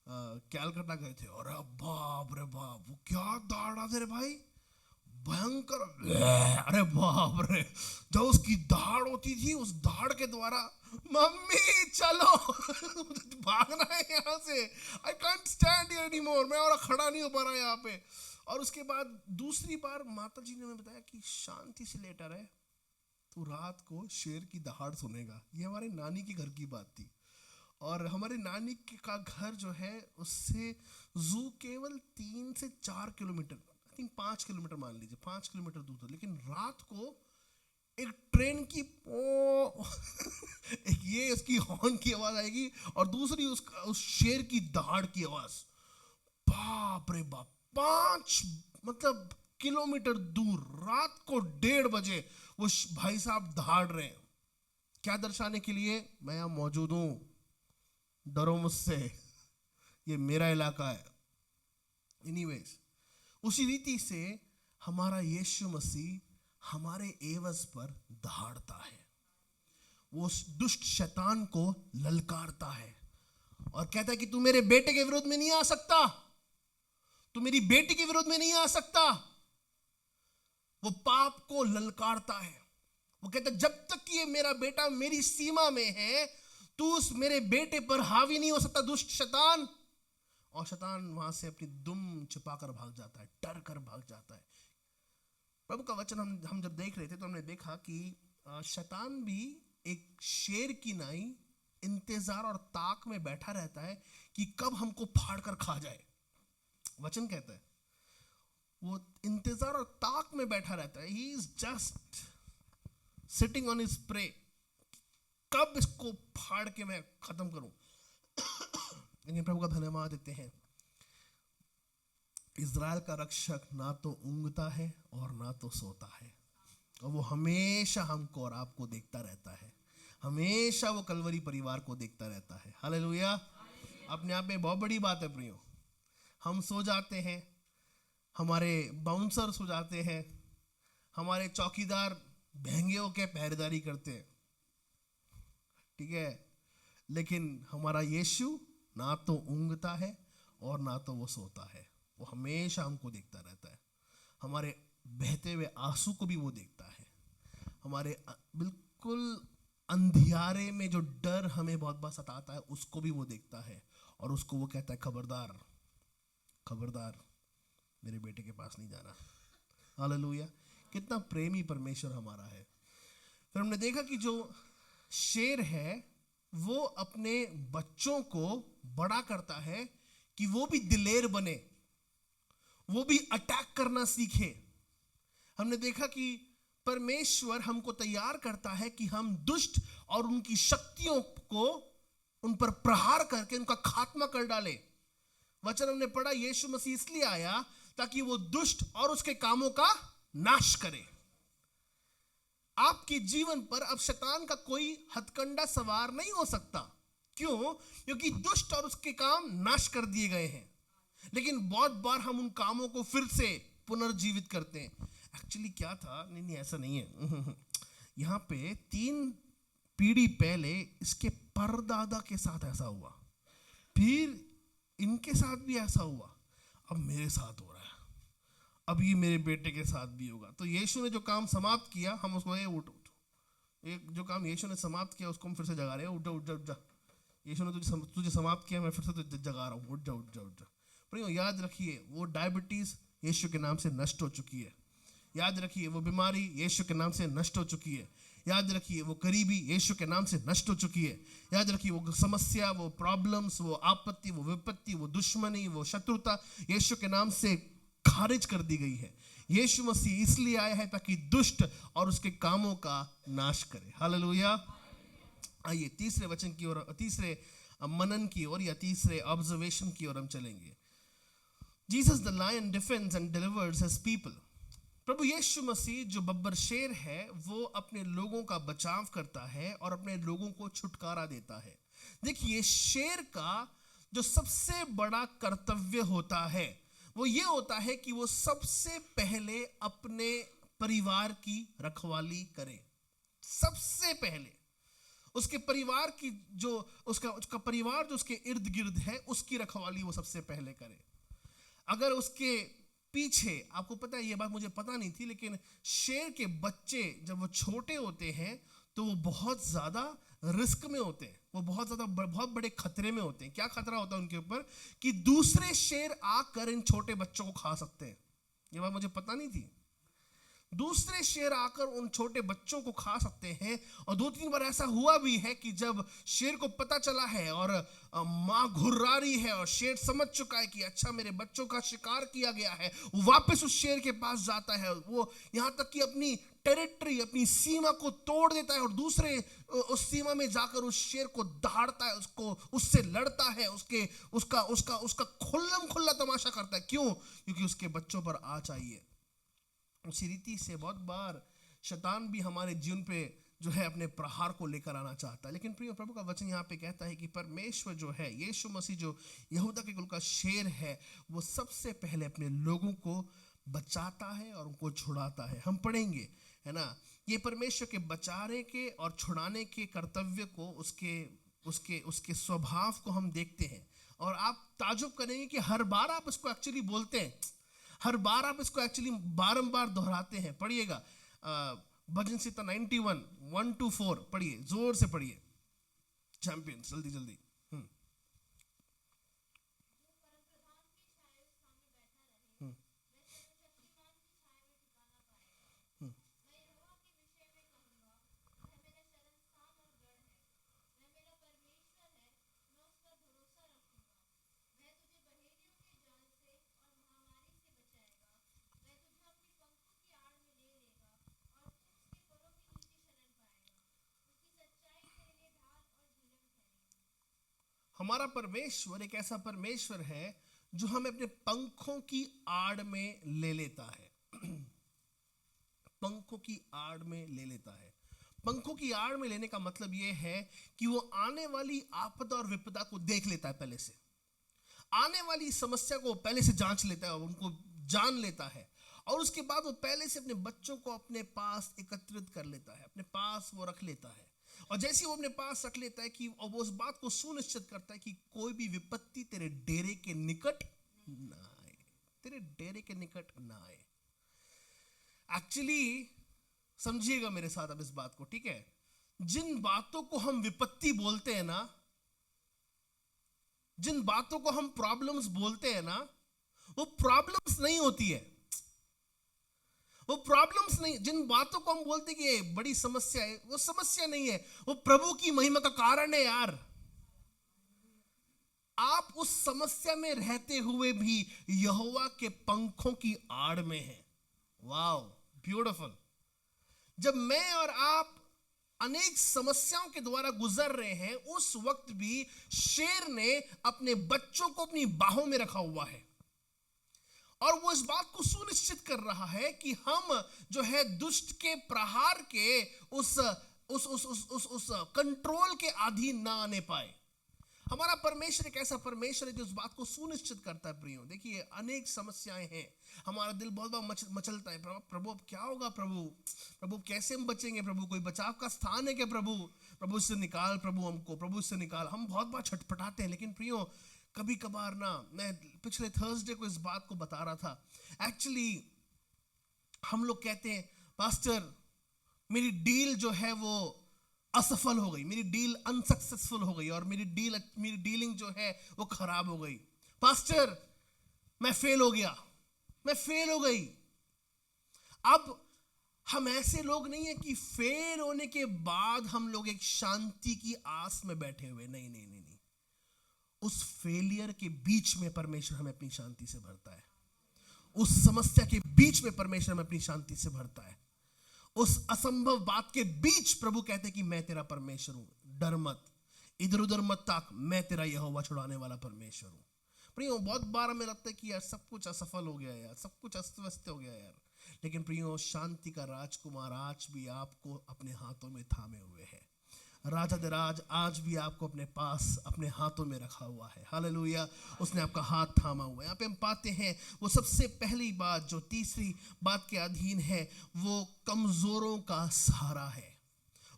कैलकाटा गए थे, और बाप रे बाप वो क्या दहाड़ा थे रे भाई, भयंकर। अरे बाप रे, जब उसकी दहाड़ होती थी उस दहाड़ के द्वारा मम्मी चलो भागना है यहाँ से, I can't stand here anymore, मैं और खड़ा नहीं हो पा रहा यहाँ पे। और उसके बाद दूसरी बार माता जी ने हमें बताया कि शांति से लेटा रहे, तो रात को शेर की दहाड़ सुनेगा। ये हमारे नानी के घर की बात थी, और हमारे नानी का घर जो है उससे जू केवल 3 से 4 किलोमीटर, आई थिंक 5 किलोमीटर मान लीजिए, 5 किलोमीटर दूर था। लेकिन रात को एक ट्रेन की एक ये उसकी हॉर्न की आवाज आएगी और दूसरी उस शेर की दहाड़ की आवाज। बाप रे बाप, 5 मतलब किलोमीटर दूर रात को 1:30 बजे वो भाई साहब दहाड़ रहे हैं। क्या दर्शाने के लिए? मैं यहां मौजूद हूं, डरो मुझसे, ये मेरा इलाका है। एनीवेज, उसी रीति से हमारा यीशु मसीह हमारे एवज पर दहाड़ता है। वो उस दुष्ट शैतान को ललकारता है और कहता है कि तू मेरे बेटे के विरोध में नहीं आ सकता, तू मेरी बेटी के विरोध में नहीं आ सकता। वो पाप को ललकारता है। वो कहता है जब तक कि ये मेरा बेटा मेरी सीमा में है, तू उस मेरे बेटे पर हावी नहीं हो सकता, दुष्ट शैतान। और शैतान वहां से अपनी दुम छिपाकर भाग जाता है, डर कर भाग जाता है। प्रभु का वचन हम जब देख रहे थे तो हमने देखा कि शैतान भी एक शेर की नाई इंतजार और ताक में बैठा रहता है कि कब हमको फाड़ कर खा जाए। वचन कहता है वो इंतजार और ताक में बैठा रहता है। He is just sitting on his prey, कब इसको फाड़ के मैं खत्म करूं। लेकिन प्रभु का धन्यवाद देते हैं, इज़राइल का रक्षक ना तो ऊँघता है और ना तो सोता है, और वो हमेशा हमको और आपको देखता रहता है। हमेशा वो कलवरी परिवार को देखता रहता है। हालेलुया। अपने आप में बहुत बड़ी बात है प्रियो। हम सो जाते हैं, हमारे बाउंसर सो जाते हैं, हमारे चौकीदार भैंगियों के पहरेदारी करते हैं, ठीक है, लेकिन हमारा यीशु ना तो ऊँघता है और ना तो वो सोता है। वो हमेशा हमको देखता रहता है। हमारे बहते हुए आंसू को भी वो देखता है। हमारे बिल्कुल अंधियारे में जो डर हमें बहुत बार सताता है उसको भी वो देखता है, और उसको वो कहता है खबरदार, खबरदार, मेरे बेटे के पास नहीं जाना। हालेलुया। कितना प्रेमी परमेश्वर हमारा है। फिर हमने देखा कि जो शेर है वो अपने बच्चों को बड़ा करता है कि वो भी दिलेर बने, वो भी अटैक करना सीखे। हमने देखा कि परमेश्वर हमको तैयार करता है कि हम दुष्ट और उनकी शक्तियों को उन पर प्रहार करके उनका खात्मा कर डाले। वचन हमने पढ़ा, यीशु मसीह इसलिए आया ताकि वो दुष्ट और उसके कामों का नाश करे। आपके जीवन पर अब शैतान का कोई हथकंडा सवार नहीं हो सकता। क्यों? क्योंकि दुष्ट और उसके काम नाश कर दिए गए हैं। लेकिन बहुत बार हम उन कामों को फिर से पुनर्जीवित करते हैं। एक्चुअली क्या था, नहीं ऐसा नहीं है। यहाँ पे 3 पीढ़ी पहले इसके परदादा के साथ ऐसा हुआ, फिर इनके साथ भी ऐसा हुआ, अब मेरे साथ हो रहा है, अब ये मेरे बेटे के साथ भी होगा। तो यीशु ने जो काम समाप्त किया, हम उसको उठ एक जो काम यीशु ने समाप्त किया उसको हम फिर से जगा रहे हैं। उठ जा उठ जा उठ जा, यीशु ने तुझे समाप्त किया, मैं फिर से तुझे जगा रहा हूँ, उठ जा उठ जा उठ जा। पर याद रखिए, वो डायबिटीज यीशु के नाम से नष्ट हो चुकी है। याद रखिए, वो बीमारी यीशु के नाम से नष्ट हो चुकी है। याद रखिए, वो गरीबी यीशु के नाम से नष्ट हो चुकी है। याद रखिए, वो समस्या, वो प्रॉब्लम्स, वो आपत्ति, वो विपत्ति, वो दुश्मनी, वो शत्रुता यीशु के नाम से खारिज कर दी गई है। यीशु मसीह इसलिए आया है ताकि दुष्ट और उसके कामों का नाश करे। हालेलुया। आइए तीसरे वचन की ओर, तीसरे मनन की ओर या तीसरे ऑब्जर्वेशन की ओर हम चलेंगे। Jesus the lion defends and delivers his people. प्रभु यीशु मसीह जो बब्बर शेर है, वो अपने लोगों का बचाव करता है और अपने लोगों को छुटकारा देता है। देखिए, शेर का जो सबसे बड़ा कर्तव्य होता है वो ये होता है कि वो सबसे पहले अपने परिवार की रखवाली करे। सबसे पहले उसके परिवार की जो उसका परिवार जो उसके इर्द गिर्द है, उसकी रखवाली वो सबसे पहले करे। अगर उसके पीछे, आपको पता है, ये बात मुझे पता नहीं थी, लेकिन शेर के बच्चे जब वो छोटे होते हैं तो वो बहुत ज्यादा रिस्क में होते हैं, वो बहुत बड़े खतरे में होते हैं। क्या खतरा होता है उनके ऊपर? कि दूसरे शेर आकर इन छोटे बच्चों को खा सकते हैं। ये बात मुझे पता नहीं थी। दूसरे शेर आकर उन छोटे बच्चों को खा सकते हैं। और 2-3 बार ऐसा हुआ भी है कि जब शेर को पता चला है और माँ घुर्रा रही है और शेर समझ चुका है कि अच्छा मेरे बच्चों का शिकार किया गया है, वो वापस उस शेर के पास जाता है। वो यहाँ तक कि अपनी टेरिटरी, अपनी सीमा को तोड़ देता है और दूसरे उस सीमा में जाकर उस शेर को दहाड़ता है, उससे लड़ता है, उसका खुल्लम खुल्ला तमाशा करता है। क्यों? क्योंकि उसके बच्चों पर आ चाहिए। उसी रीति से बहुत बार शैतान भी हमारे जीवन पे जो है अपने प्रहार को लेकर आना चाहता है। लेकिन प्रिय, प्रभु का वचन यहाँ पे कहता है कि परमेश्वर जो है, यीशु मसीह जो यहूदा के कुल का शेर है, वो सबसे पहले अपने लोगों को बचाता है और उनको छुड़ाता है। हम पढ़ेंगे, है ना, ये परमेश्वर के बचाने के और छुड़ाने के कर्तव्य को, उसके स्वभाव को हम देखते हैं। और आप ताजुब करेंगे कि हर बार आप इसको एक्चुअली बोलते हैं, हर बार आप इसको एक्चुअली बारंबार दोहराते हैं। पढ़िएगा भजन संहिता 91 1-4 पढ़िए, जोर से पढ़िए चैंपियन, जल्दी जल्दी। हमारा परमेश्वर एक ऐसा परमेश्वर है जो हमें अपने पंखों की आड़ में ले लेता है। पंखों की आड़ में ले लेता है। पंखों की आड़ में लेने का मतलब यह है कि वो आने वाली आपदा और विपदा को देख लेता है, पहले से आने वाली समस्या को पहले से जांच लेता है और उनको जान लेता है। और उसके बाद वो पहले से अपने बच्चों को अपने पास एकत्रित कर लेता है, अपने पास वो रख लेता है। और जैसे वो अपने पास रख लेता है कि और वो उस बात को सुनिश्चित करता है कि कोई भी विपत्ति तेरे डेरे के निकट ना आए, तेरे डेरे के निकट ना आए। एक्चुअली समझिएगा मेरे साथ अब इस बात को, ठीक है? जिन बातों को हम विपत्ति बोलते हैं ना, जिन बातों को हम प्रॉब्लम्स बोलते हैं ना, वो प्रॉब्लम्स नहीं होती है, वो प्रॉब्लम्स नहीं। जिन बातों को हम बोलते कि ये बड़ी समस्या है, वो समस्या नहीं है, वो प्रभु की महिमा का कारण है। यार, आप उस समस्या में रहते हुए भी यहोवा के पंखों की आड़ में हैं। Wow, beautiful. जब मैं और आप अनेक समस्याओं के द्वारा गुजर रहे हैं, उस वक्त भी शेर ने अपने बच्चों को अपनी बाहों में रखा हुआ है और वो इस बात को सुनिश्चित कर रहा है कि हम जो है दुष्ट के प्रहार के उस कंट्रोल के अधीन ना आने पाए। हमारा परमेश्वर एक ऐसा परमेश्वर है जो इस बात को सुनिश्चित करता है। प्रियो देखिए, अनेक समस्याएं हैं, हमारा दिल बहुत बार मचलता है, प्रभु अब क्या होगा, प्रभु कैसे हम बचेंगे, प्रभु कोई बचाव का स्थान है क्या, प्रभु इससे निकाल, प्रभु इससे निकाल। हम बहुत बार छटपटाते हैं। लेकिन प्रियो कभी कभार ना, मैं पिछले थर्सडे को इस बात को बता रहा था, एक्चुअली हम लोग कहते हैं पास्टर मेरी डील जो है वो असफल हो गई, मेरी डील अनसक्सेसफुल हो गई और मेरी डीलिंग जो है वो खराब हो गई। पास्टर मैं फेल हो गया, मैं फेल हो गई। अब हम ऐसे लोग नहीं है कि फेल होने के बाद हम लोग एक शांति की आस में बैठे हुए, नहीं नहीं नहीं नहीं। उस फेलियर के बीच में परमेश्वर हमें अपनी शांति से भरता है। उस समस्या के बीच में परमेश्वर हमें अपनी शांति से भरता है। उस असंभव बात के बीच प्रभु कहते हैं कि मैं तेरा परमेश्वर हूं, डर मत, इधर उधर मत ताक, मैं तेरा यहोवा छुड़ाने वाला परमेश्वर हूं। प्रियो बहुत बार हमें लगता है कि यार सब कुछ असफल हो गया यार, सब कुछ अस्त व्यस्त हो गया यार, लेकिन प्रियो शांति का राजकुमार आज भी आपको अपने हाथों में थामे हुए है। राजाधिराज आज भी आपको अपने पास अपने हाथों में रखा हुआ है। हालेलुया, उसने आपका हाथ थामा हुआ है। यहाँ पे हम पाते हैं वो सबसे पहली बात जो तीसरी बात के अधीन है, वो कमजोरों का सहारा है।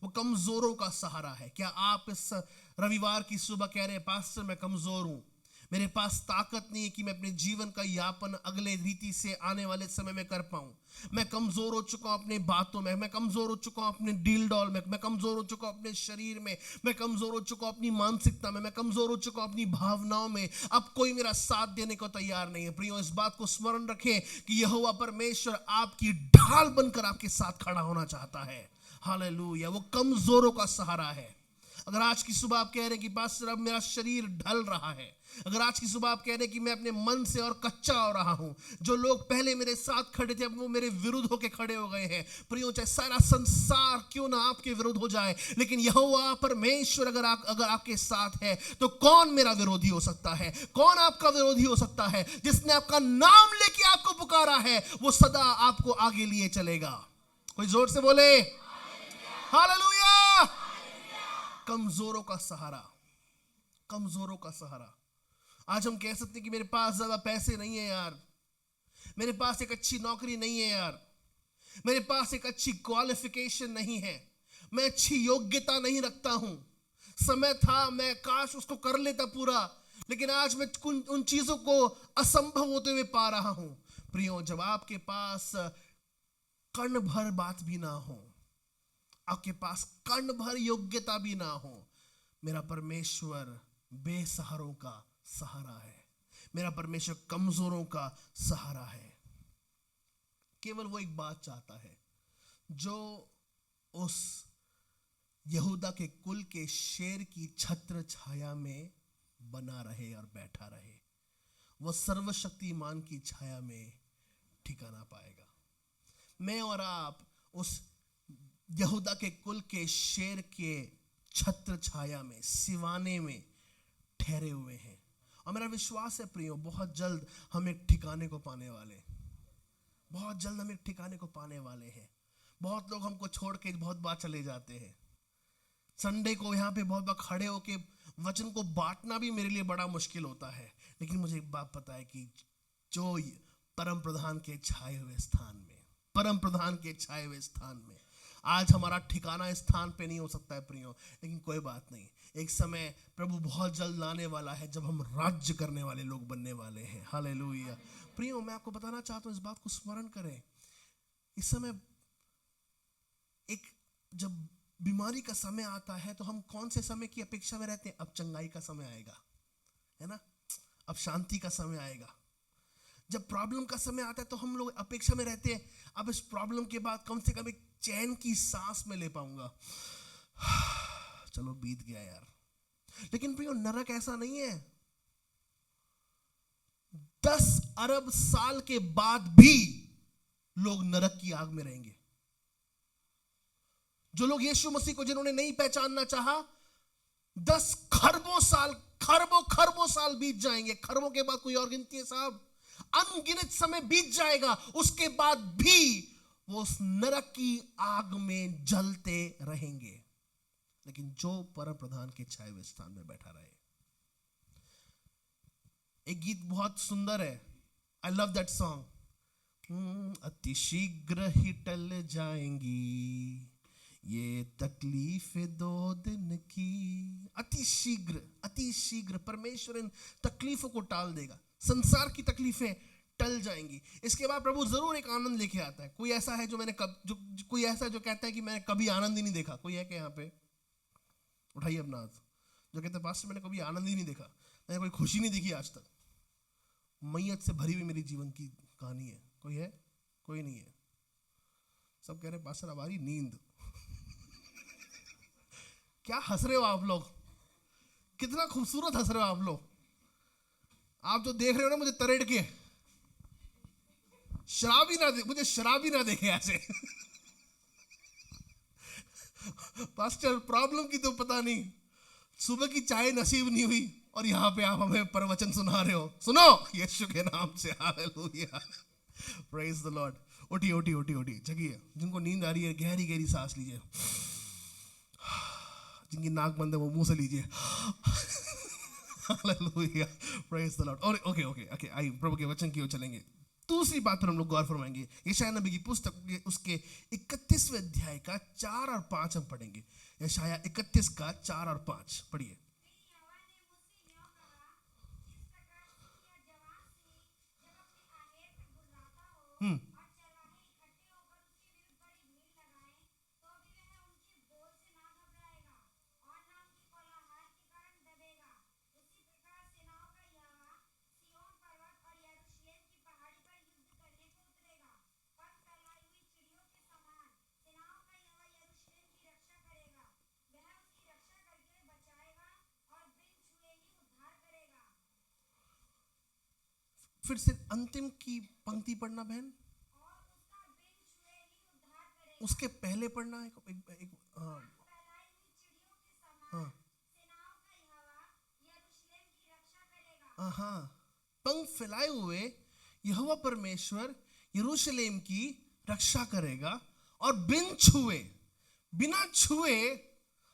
वो कमजोरों का सहारा है। क्या आप इस रविवार की सुबह कह रहे हैं पास्टर मैं कमजोर हूं, मेरे पास ताकत नहीं है कि मैं अपने जीवन का यापन अगले रीति से आने वाले समय में कर पाऊं, मैं कमजोर हो चुका हूं अपनी बातों में, मैं कमजोर हो चुका हूं अपने डील डॉल में, मैं कमजोर हो चुका हूं अपने शरीर में, मैं कमजोर हो चुका हूं अपनी मानसिकता में, मैं कमजोर हो चुका हूं अपनी भावनाओं में, अब कोई मेरा साथ देने को तैयार नहीं है। प्रियो इस बात को स्मरण रखें कि यहोवा परमेश्वर आपकी ढाल बनकर आपके साथ खड़ा होना चाहता है। हालेलुया, वो कमजोरों का सहारा है। अगर आज की सुबह आप कह रहे हैं कि पास्टर अब मेरा शरीर ढल रहा है, अगर आज की सुबह आप कह रहे हैं कि मैं अपने मन से और कच्चा हो रहा हूं, जो लोग पहले मेरे साथ खड़े थे अब वो मेरे विरुद्ध होके खड़े हो गए हैं। प्रियो चाहे सारा संसार क्यों ना आपके विरुद्ध हो जाए, लेकिन यहोवा परमेश्वर अगर आपके साथ है तो कौन मेरा विरोधी हो सकता है, कौन आपका विरोधी हो सकता है। जिसने आपका नाम लेके आपको पुकारा है वो सदा आपको आगे लिए चलेगा। कोई जोर से बोले हालेलुया। कमजोरों का सहारा, कमजोरों का सहारा। आज हम कह सकते हैं कि मेरे पास ज्यादा पैसे नहीं है यार, मेरे पास एक अच्छी नौकरी नहीं है यार, मेरे पास एक अच्छी क्वालिफिकेशन नहीं है, मैं अच्छी योग्यता नहीं रखता हूं, समय था मैं काश उसको कर लेता पूरा, लेकिन आज मैं उन चीजों को असंभव होते हुए पा रहा हूं। प्रियो जब आपके पास कर्ण भर बात भी ना हो, आपके पास कर्ण भर योग्यता भी ना हो, मेरा परमेश्वर बेसहारों का सहारा है, मेरा परमेश्वर कमजोरों का सहारा है। केवल वो एक बात चाहता है, जो उस यहूदा के कुल के शेर की छत्र छाया में बना रहे और बैठा रहे, वह सर्वशक्तिमान की छाया में ठिकाना पाएगा। मैं और आप उस यहूदा के कुल के शेर के छत्र छाया में, सिवाने में ठहरे हुए हैं। और मेरा विश्वास है प्रियो बहुत जल्द हम एक ठिकाने को पाने वाले, बहुत जल्द हम एक ठिकाने को पाने वाले हैं। बहुत लोग हमको छोड़ के बहुत बार चले जाते हैं। संडे को यहाँ पे बहुत बार खड़े होके वचन को बांटना भी मेरे लिए बड़ा मुश्किल होता है, लेकिन मुझे एक बात पता है कि जो परम प्रधान के छाए हुए स्थान में, परम प्रधान के छाए हुए स्थान में, आज हमारा ठिकाना इस स्थान पे नहीं हो सकता है प्रियो, लेकिन कोई बात नहीं, एक समय प्रभु बहुत जल्द लाने वाला है जब हम राज्य करने वाले लोग बनने वाले हैं। हालेलुया। प्रियो मैं आपको बताना चाहता हूं, इस बात को स्मरण करें। इस समय एक जब बीमारी का समय आता है तो हम कौन से समय की अपेक्षा में रहते हैं? अब चंगाई का समय आएगा, है ना, अब शांति का समय आएगा। जब प्रॉब्लम का समय आता है तो हम लोग अपेक्षा में रहते हैं अब इस प्रॉब्लम के बाद कम से कम एक चैन की सांस में ले पाऊंगा, चलो बीत गया यार। लेकिन प्रियो नरक ऐसा नहीं है। 10 अरब साल के बाद भी लोग नरक की आग में रहेंगे। जो लोग यीशु मसीह को जिन्होंने नहीं पहचानना चाहा, 10 खरबों साल, खरबों साल बीत जाएंगे। खरबों के बाद कोई और गिनती है साहब? अनगिनत समय बीत जाएगा, उसके बाद भी वो उस नरक की आग में जलते रहेंगे। लेकिन जो परम प्रधान के छाए हुए स्थान में बैठा रहे। एक गीत बहुत सुंदर है, आई लव दैट सॉन्ग। अति शीघ्र ही टल जाएंगी ये तकलीफें 2 दिन की। अति शीघ्र परमेश्वर इन तकलीफों को टाल देगा। संसार की तकलीफें टल जाएंगी। इसके बाद प्रभु जरूर एक आनंद लेके आता है। कोई ऐसा है कोई ऐसा जो कहता है कि मैंने कभी आनंद ही नहीं देखा? कोई है क्या यहाँ पे? उठाइए अपना हाथ। जो कहते हैं पास्टर मैंने कभी आनंद ही नहीं देखा, मैंने कोई खुशी नहीं देखी आज तक, मैयत से भरी हुई मेरी जीवन की कहानी है। कोई है? कोई नहीं है। सब कह रहे पास्टर हमारी नींद। क्या हंस रहे हो आप लोग? कितना खूबसूरत हंस रहे हो आप लोग। आप जो देख रहे हो ना मुझे तरेड़ के, मुझे शराबी ना देखे ऐसे। पास्टर प्रॉब्लम की तो पता नहीं, सुबह की चाय नसीब नहीं हुई और यहाँ पे आप हमें प्रवचन सुना रहे हो। सुनो यीशु के नाम से, हालेलुया, प्रेज द लॉर्ड। उठी जगिए। जिनको नींद आ रही है गहरी गहरी सांस लीजिए। जिनकी नाक बंद है वो मुंह से लीजिए। Hallelujah, praise the Lord. और ओके आइए प्रभु के वचन की ओर चलेंगे। दूसरी बात पर हम लोग गौर फरमाएंगे। यशायाह नबी की पुस्तक उसके 31वें अध्याय का 4 और 5 हम पढ़ेंगे। यशायाह 31 का 4 और 5 पढ़िए। फिर से अंतिम की पंक्ति पढ़ना बहन, उसके पहले पढ़ना पंख फैलाए हुए यहोवा परमेश्वर यरूशलेम की रक्षा करेगा और बिना छुए।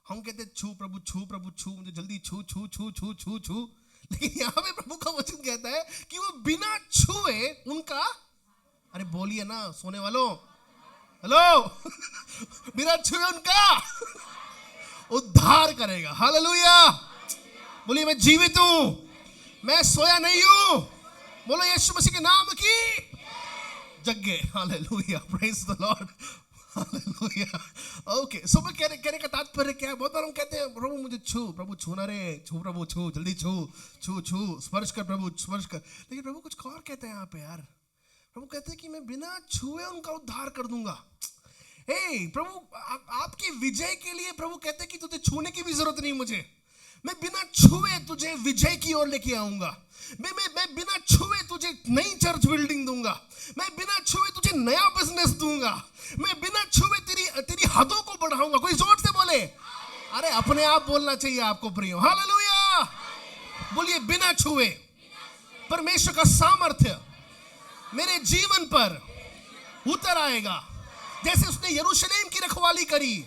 हम कहते छू प्रभु छू, मुझे जल्दी छू, लेकिन यहाँ पे प्रभु का वचन कहता है कि वो बिना छुए उनका, अरे बोलिए ना सोने वालों, हेलो, बिना छुए उनका उद्धार करेगा। हालेलुया, बोलिए मैं जीवित हूं, मैं सोया नहीं हूं। बोलो यीशु मसीह के नाम की जग। Hallelujah, praise the Lord, hallelujah. Okay, so मैं कहने का तात्पर्य क्या है? बहुत बार हम कहते हैं प्रभु मुझे प्रभु छूना रे, प्रभु छू, जल्दी छू, स्पर्श कर प्रभु, स्पर्श कर। लेकिन प्रभु कुछ और कहते हैं यहाँ पे यार। प्रभु कहते हैं कि मैं बिना छुए उनका उद्धार कर दूंगा। प्रभु आपकी विजय के लिए प्रभु कहते हैं कि तुझे छूने की भी जरूरत नहीं मुझे, मैं बिना छुए तुझे विजय की ओर लेके आऊंगा। मैं बिना छुए तुझे नई चर्च बिल्डिंग दूंगा, मैं बिना छुए तुझे नया बिजनेस दूंगा, मैं बिना छुए तेरी हदों को बढ़ाऊंगा। कोई जोर से बोले, अरे अपने आप बोलना चाहिए आपको प्रियो। हालेलुया, बोलिए बिना छुए परमेश्वर का सामर्थ्य मेरे जीवन पर उतर आएगा। जैसे उसने यरूशलेम की रखवाली करी,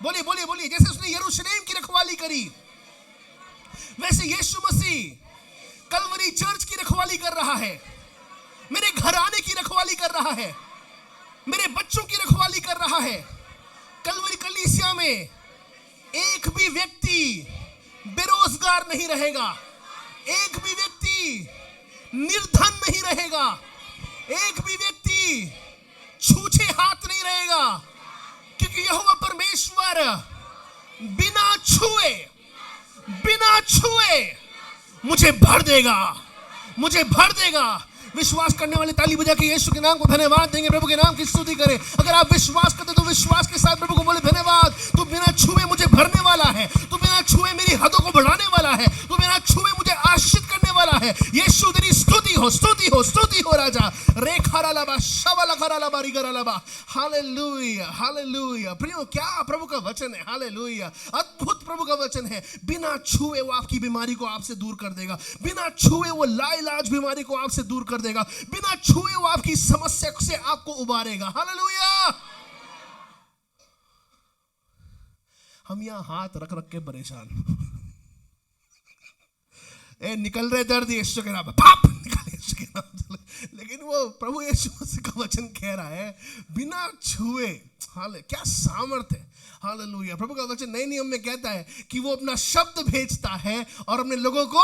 बोलिए, जैसे उसने यरूशलेम की रखवाली करी, वैसे यीशु मसीह कलवरी चर्च की रखवाली कर रहा है, मेरे घराने की रखवाली कर रहा है, मेरे बच्चों की रखवाली कर रहा है। कलवरी कलीसिया में एक भी व्यक्ति बेरोजगार नहीं रहेगा, एक भी व्यक्ति निर्धन नहीं रहेगा, एक भी व्यक्ति छूछे हाथ नहीं रहेगा, क्योंकि यहोवा परमेश्वर बिना छुए मुझे भर देगा। विश्वास करने वाले ताली बजा के यीशु के नाम को धन्यवाद देंगे, प्रभु के नाम की स्तुति करें। अगर आप विश्वास करते तो विश्वास के साथ प्रभु को बोले धन्यवाद, तू बिना छुए मुझे भरने वाला है, तू बिना छुए मेरी हदों को बढ़ाने वाला है, तू बिना छुए मुझे आशीषित करने वाला है। यीशु तेरी स्तुति हो, स्तुति हो, स्तुति हो राजा। रेखारा लबा शबला खरा लबा रिगरा लबा। Hallelujah, hallelujah. प्रियो, क्या प्रभु का वचन है। हालेलुया, अद्भुत प्रभु का वचन है। बिना छुए वो आपकी बीमारी को आपसे दूर कर देगा। बिना छुए वो लाइलाज बीमारी को आपसे दूर कर देगा। बिना छुए वो आपकी समस्या से आपको उबारेगा। हालेलुया। हम यहां हाथ रख रख के परेशान, ए निकल रहे दर्द यीशु के नाम में, पाप निकल यीशु के नाम से। लेकिन वो प्रभु यीशु मसीह का वचन कह रहा है बिना छुए। हाले, क्या सामर्थ है। हालेलुया। प्रभु का वचन नए नियम में कहता है कि वो अपना शब्द भेजता है और अपने लोगों को,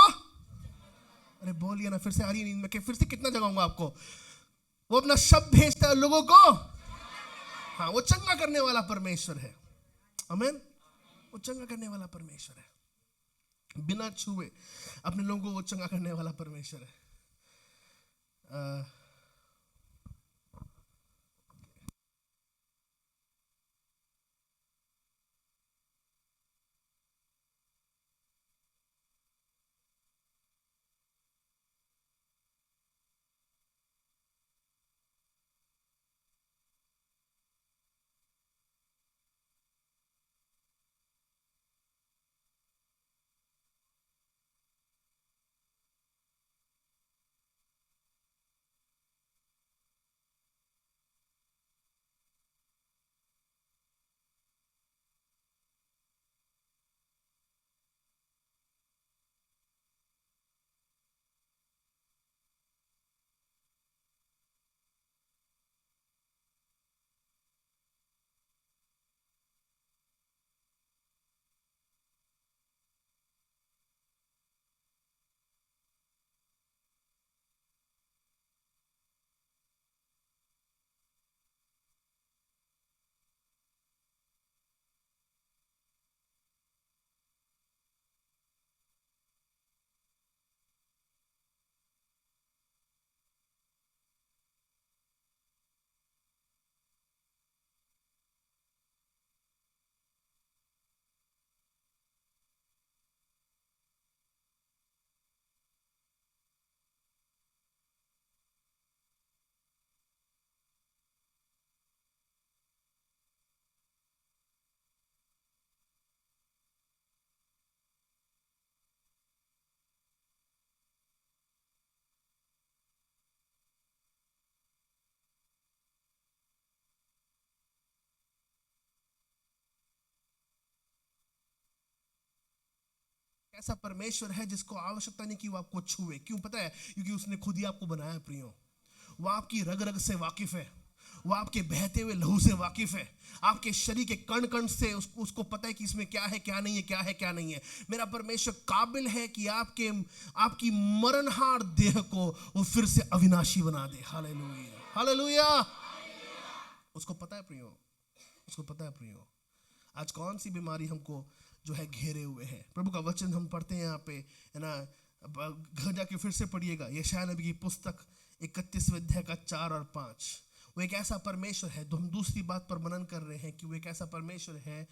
अरे बोलिए ना, फिर से आ रही है नींद में, फिर से कितना जगाऊंगा आपको। वो अपना शब्द भेजता है लोगों को, हाँ, वो चंगा करने वाला परमेश्वर है। आमीन। वो चंगा करने वाला परमेश्वर है। बिना छुए अपने लोगों को वो चंगा करने वाला परमेश्वर है। ऐसा परमेश्वर है जिसको आवश्यकता नहीं कि वो आपको छुए। क्यों पता है? क्योंकि उसने खुद ही आपको बनाया प्रियो। वो आपकी रग रग से वाकिफ है। वो आपके बहते हुए लहू से वाकिफ है। आपके शरीर के कण कण से उसको पता है कि इसमें क्या है क्या नहीं है, क्या है क्या नहीं है। मेरा परमेश्वर काबिल है कि आपकी मरणहार देह को वो फिर से अविनाशी बना दे। Hallelujah, hallelujah. उसको पता है प्रियो, उसको पता है प्रियो आज कौन सी बीमारी हमको जो है घेरे हुए है। प्रभु का वचन हम पढ़ते हैं यहाँ पे, है ना। घर जाके फिर से पढ़िएगा यशायाह नबी की पुस्तक 31वें अध्याय का 4 और 5। वो एक ऐसा परमेश्वर है, तो हम दूसरी बात पर मनन कर रहे हैं कि वो एक ऐसा परमेश्वर है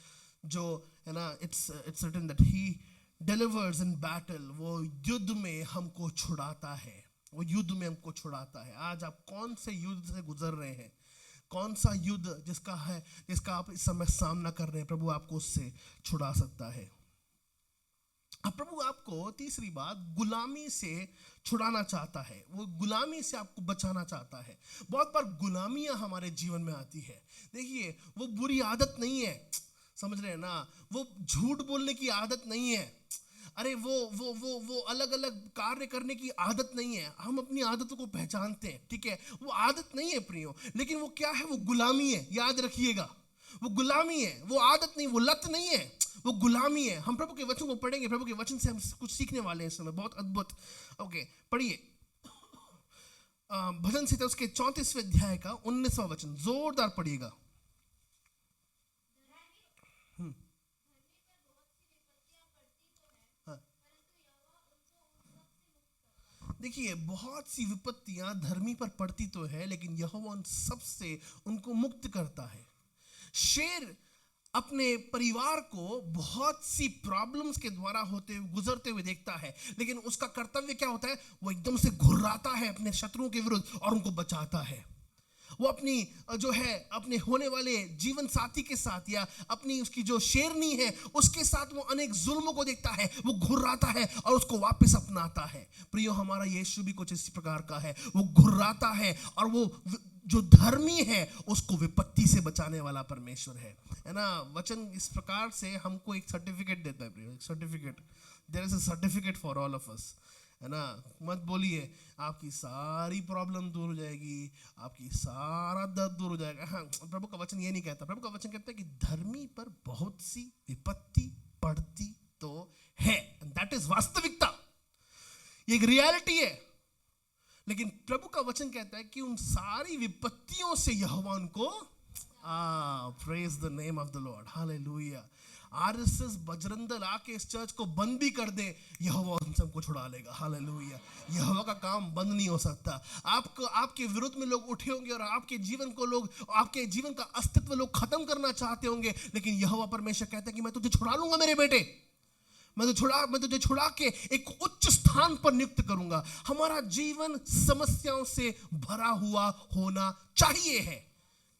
जो, है ना, it's written that he delivers in battle. वो युद्ध में हमको छुड़ाता है, वो युद्ध में हमको छुड़ाता है। आज आप कौन से युद्ध से गुजर रहे हैं? कौन सा युद्ध जिसका आप इस समय सामना कर रहे हैं, प्रभु आपको उससे छुड़ा सकता है। अब प्रभु आपको तीसरी बात गुलामी से छुड़ाना चाहता है। वो गुलामी से आपको बचाना चाहता है। बहुत बार गुलामियां हमारे जीवन में आती है। देखिए, वो बुरी आदत नहीं है, समझ रहे हैं ना। वो झूठ बोलने की आदत नहीं है। अरे वो अलग अलग कार्य करने की आदत नहीं है। हम अपनी आदतों को पहचानते हैं, ठीक है। वो आदत नहीं है प्रियो, लेकिन वो क्या है? वो गुलामी है। याद रखिएगा, वो गुलामी है, वो आदत नहीं, वो लत नहीं है, वो गुलामी है। हम प्रभु के वचन को पढ़ेंगे, प्रभु के वचन से हम कुछ सीखने वाले हैं इस समय, बहुत अद्भुत। ओके, पढ़िए भजन संहिता उसके 34वें अध्याय का 19वां वचन, जोरदार पढ़िएगा। देखिए, बहुत सी विपत्तियां धर्मी पर पड़ती तो है, लेकिन यहोवा उन सबसे उनको मुक्त करता है। शेर अपने परिवार को बहुत सी प्रॉब्लम्स के द्वारा होते गुजरते हुए देखता है, लेकिन उसका कर्तव्य क्या होता है? वो एकदम से घुर्राता है अपने शत्रुओं के विरुद्ध और उनको बचाता है। वो अपनी जो है अपने होने वाले जीवन साथी के साथ या अपनी उसकी जो शेरनी है उसके साथ वो अनेक जुल्मों को देखता है, वो घुर्राता है और उसको वापस अपनाता है। प्रियो, हमारा यीशु भी कुछ इसी प्रकार का है। वो घुर्राता है और वो जो धर्मी है उसको विपत्ति से बचाने वाला परमेश्वर है ना। वचन इस प्रकार से हमको एक सर्टिफिकेट देता है प्रियो, एक certificate. There is a certificate for all of us, है ना। मत बोलिए आपकी सारी प्रॉब्लम दूर हो जाएगी, आपकी सारा दर्द दूर हो जाएगा। हाँ, प्रभु का वचन ये नहीं कहता। प्रभु का वचन कहता है कि धर्मी पर बहुत सी विपत्ति पड़ती तो है, दैट इज वास्तविकता, ये एक रियलिटी है। लेकिन प्रभु का वचन कहता है कि उन सारी विपत्तियों से यहोवा उनको praise the name of the Lord, hallelujah. RSS Bajrang Dal आके इस चर्च को बंद भी कर दे, यहोवा उन सबको छुड़ा लेगा, हालेलुया। यहोवा का काम बंद नहीं हो सकता। आपको आपके विरुद्ध में लोग उठे होंगे और आपके जीवन को लोग, आपके जीवन का अस्तित्व लोग खत्म करना चाहते होंगे, लेकिन यहोवा परमेश्वर कहता है कि मैं तुझे छुड़ा लूंगा मेरे बेटे, मैं तुझे छुड़ा के एक उच्च स्थान पर नियुक्त करूंगा। हमारा जीवन समस्याओं से भरा हुआ होना चाहिए है।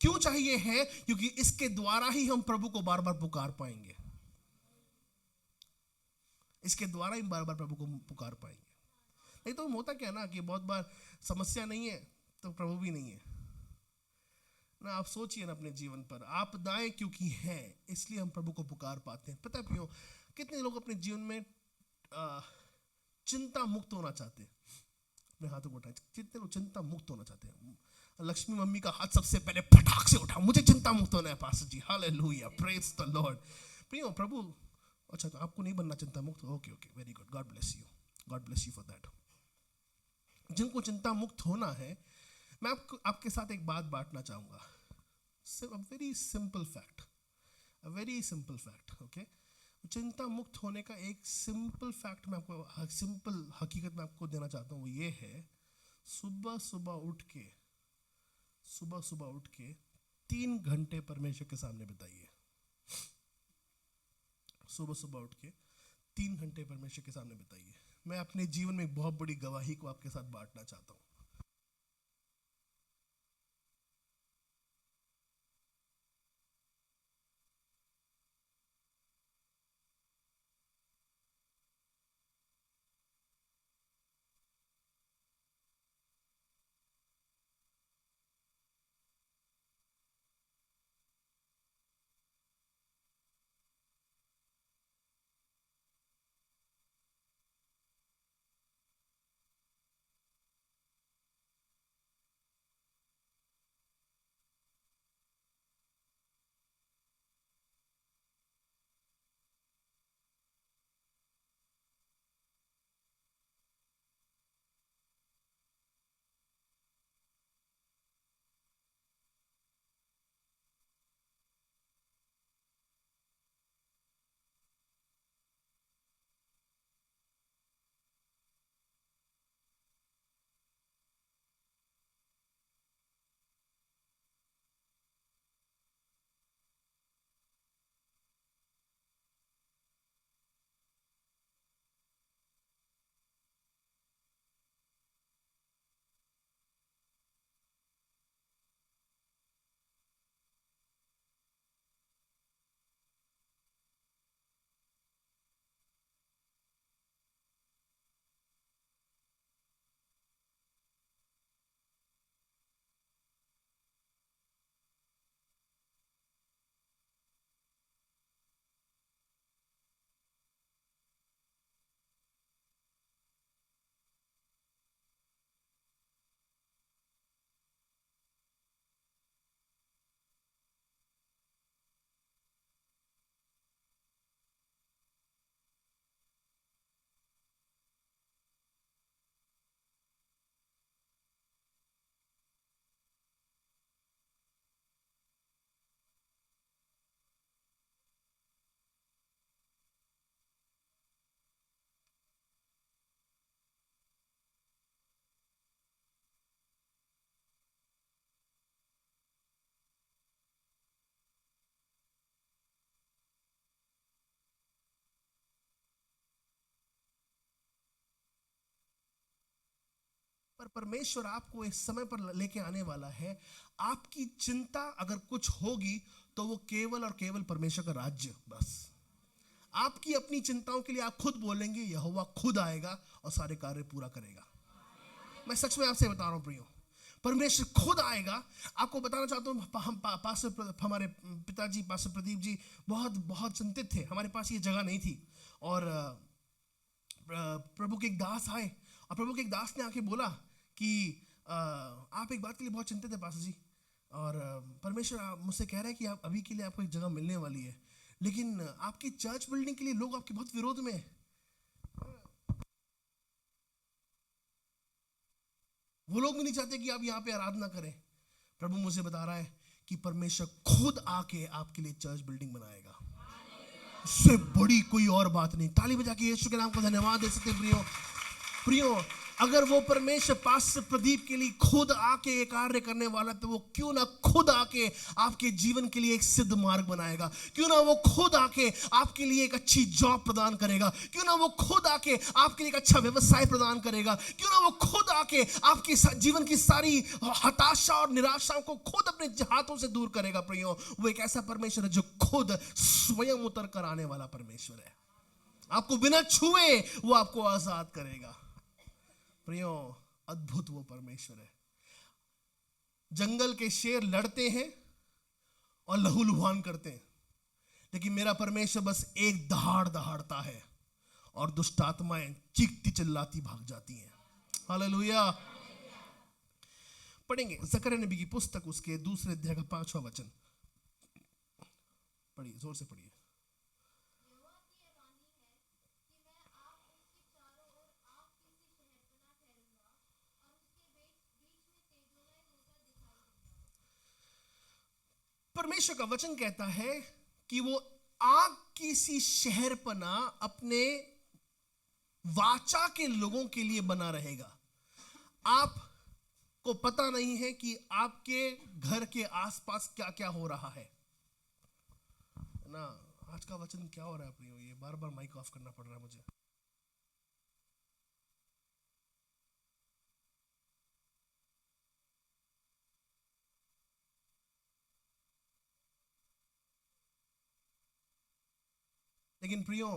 क्यों चाहिए है? क्योंकि इसके द्वारा ही हम प्रभु को बार बार पुकार पाएंगे, इसके द्वारा ही बार बार प्रभु को पुकार पाएंगे। नहीं तो होता क्या ना कि बहुत बार समस्या नहीं है तो प्रभु भी नहीं है ना। आप सोचिए ना अपने जीवन पर, आपदाएं क्योंकि हैं इसलिए हम प्रभु को पुकार पाते हैं। पता है क्यों? कितने लोग अपने जीवन में चिंता मुक्त होना चाहते हैं? अपने हाथों को उठाए, कितने लोग चिंता मुक्त होना चाहते हैं? लक्ष्मी मम्मी का हाथ सबसे पहले फटाक से उठा, मुझे चिंता मुक्त होना है pastor ji, hallelujah, praise the Lord. प्रियो, प्रभु, अच्छा तो आपको नहीं बनना चिंता मुक्त? Okay okay, very good, God bless you, God bless you for that. जिनको चिंता मुक्त होना है, मैं आपके साथ एक बात बांटना चाहूंगा। Very simple fact, very simple fact, okay. चिंता मुक्त होने का एक सिंपल फैक्ट मैं आपको, सिंपल हकीकत मैं आपको देना चाहता हूँ। वो ये है, सुबह सुबह उठ के 3 घंटे परमेश्वर के सामने बिताइए। सुबह उठ के 3 घंटे परमेश्वर के सामने बिताइए। मैं अपने जीवन में एक बहुत बड़ी गवाही को आपके साथ बांटना चाहता हूँ। पर परमेश्वर आपको इस समय पर लेके आने वाला है। आपकी चिंता अगर कुछ होगी तो वो केवल और केवल परमेश्वर का राज्य, बस। आपकी अपनी चिंताओं के लिए आप खुद बोलेंगे, यहोवा खुद आएगा और सारे कार्य पूरा करेगा। मैं सच में आपसे बता रहा हूं प्रियो, परमेश्वर खुद आएगा। आपको बताना चाहता हूं, हम हमारे पिताजी पास्टर प्रदीप जी बहुत बहुत चिंतित थे। हमारे पास ये जगह नहीं थी और प्रभु के एक दास आए और प्रभु के एक दास ने आके बोला कि आप एक बात के लिए बहुत चिंतित है पास्टर जी, और परमेश्वर मुझसे कह रहा है कि आप अभी के लिए आपको एक जगह मिलने वाली है, लेकिन आपकी चर्च बिल्डिंग के लिए लोग आपके बहुत विरोध में हैं। वो लोग भी नहीं चाहते कि आप यहाँ पे आराधना करें। प्रभु मुझे बता रहा है कि परमेश्वर खुद आके आपके लिए चर्च बिल्डिंग बनाएगा। इससे बड़ी कोई और बात नहीं। ताली बजा के यीशु के नाम को धन्यवाद दे सकते प्रियो। प्रियो, अगर वो परमेश्वर पास्टर प्रदीप के लिए खुद आके ये कार्य करने वाला, तो वो क्यों ना खुद आके आपके जीवन के लिए एक सिद्ध मार्ग बनाएगा। क्यों ना वो खुद आके आपके लिए एक अच्छी जॉब प्रदान करेगा। क्यों ना वो खुद आके आपके लिए एक अच्छा व्यवसाय प्रदान करेगा। क्यों ना वो खुद आके आपके जीवन की सारी हताशा और निराशाओं को खुद अपने हाथों से दूर करेगा। प्रियो, वो एक ऐसा परमेश्वर है जो खुद स्वयं उतर कर आने वाला परमेश्वर है। आपको बिना छुए वो आपको आजाद करेगा। प्रियो, अद्भुत वो परमेश्वर है। जंगल के शेर लड़ते हैं और लहूलुहान करते हैं, लेकिन मेरा परमेश्वर बस एक दहाड़ दहाड़ता है और दुष्ट आत्माएं चीखती चिल्लाती भाग जाती हैं। हालेलुया। पढ़ेंगे जकरिया नबी की पुस्तक, उसके 2 अध्याय का 5वां वचन। पढ़िए, जोर से पढ़िए। परमेश्वर का वचन कहता है कि वो आग की सी शहरपना अपने वाचा के लोगों के लिए बना रहेगा। आपको पता नहीं है कि आपके घर के आसपास क्या क्या हो रहा है ना। आज का वचन क्या हो रहा है प्रियो? ये बार बार माइक ऑफ करना पड़ रहा है मुझे। लेकिन प्रियो,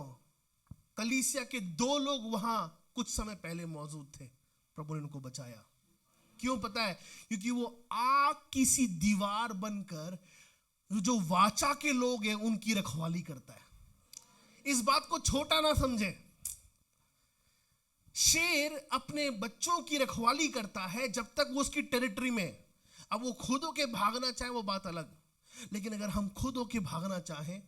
कलीसिया के 2 लोग वहां कुछ समय पहले मौजूद थे। प्रभु ने उनको बचाया। क्यों पता है? क्योंकि वो आग की सी दीवार बनकर जो वाचा के लोग हैं उनकी रखवाली करता है। इस बात को छोटा ना समझे। शेर अपने बच्चों की रखवाली करता है जब तक वो उसकी टेरिटरी में। अब वो खुद होके भागना चाहे वो बात अलग, लेकिन अगर हम खुद होके भागना चाहें,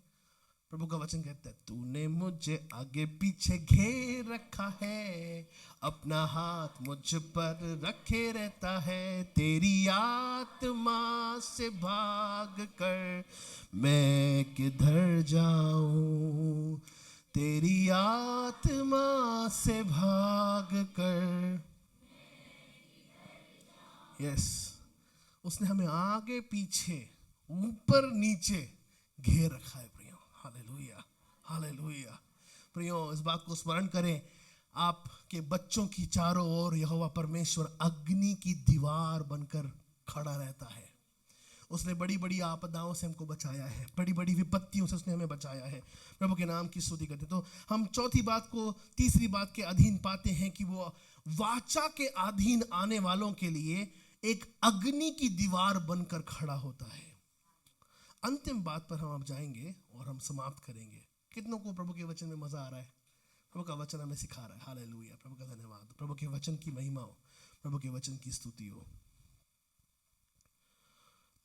प्रभु का वचन कहता है, तूने मुझे आगे पीछे घेर रखा है, अपना हाथ मुझ पर रखे रहता है, तेरी आत्मा से भाग कर मैं किधर जाऊं, तेरी आत्मा से भाग कर। यस, उसने हमें आगे पीछे ऊपर नीचे घेर रखा है। Hallelujah, hallelujah. प्रियो, इस बात को स्मरण करें, आपके बच्चों की चारों ओर यहोवा परमेश्वर अग्नि की दीवार बनकर खड़ा रहता है। उसने बड़ी बड़ी आपदाओं से हमको बचाया है, बड़ी बड़ी विपत्तियों से उसने हमें बचाया है। प्रभु के नाम की स्तुति करते। तो हम चौथी बात को तीसरी बात के अधीन पाते हैं कि वो वाचा के अधीन आने वालों के लिए एक अग्नि की दीवार बनकर खड़ा होता है। अंतिम बात पर हम अब जाएंगे और हम समाप्त करेंगे। कितनों को प्रभु के वचन में मजा आ रहा है? प्रभु का वचन हमें सिखा रहा है। हालेलुया, प्रभु का धन्यवाद। प्रभु के वचन की महिमा हो, प्रभु के वचन की स्तुति हो।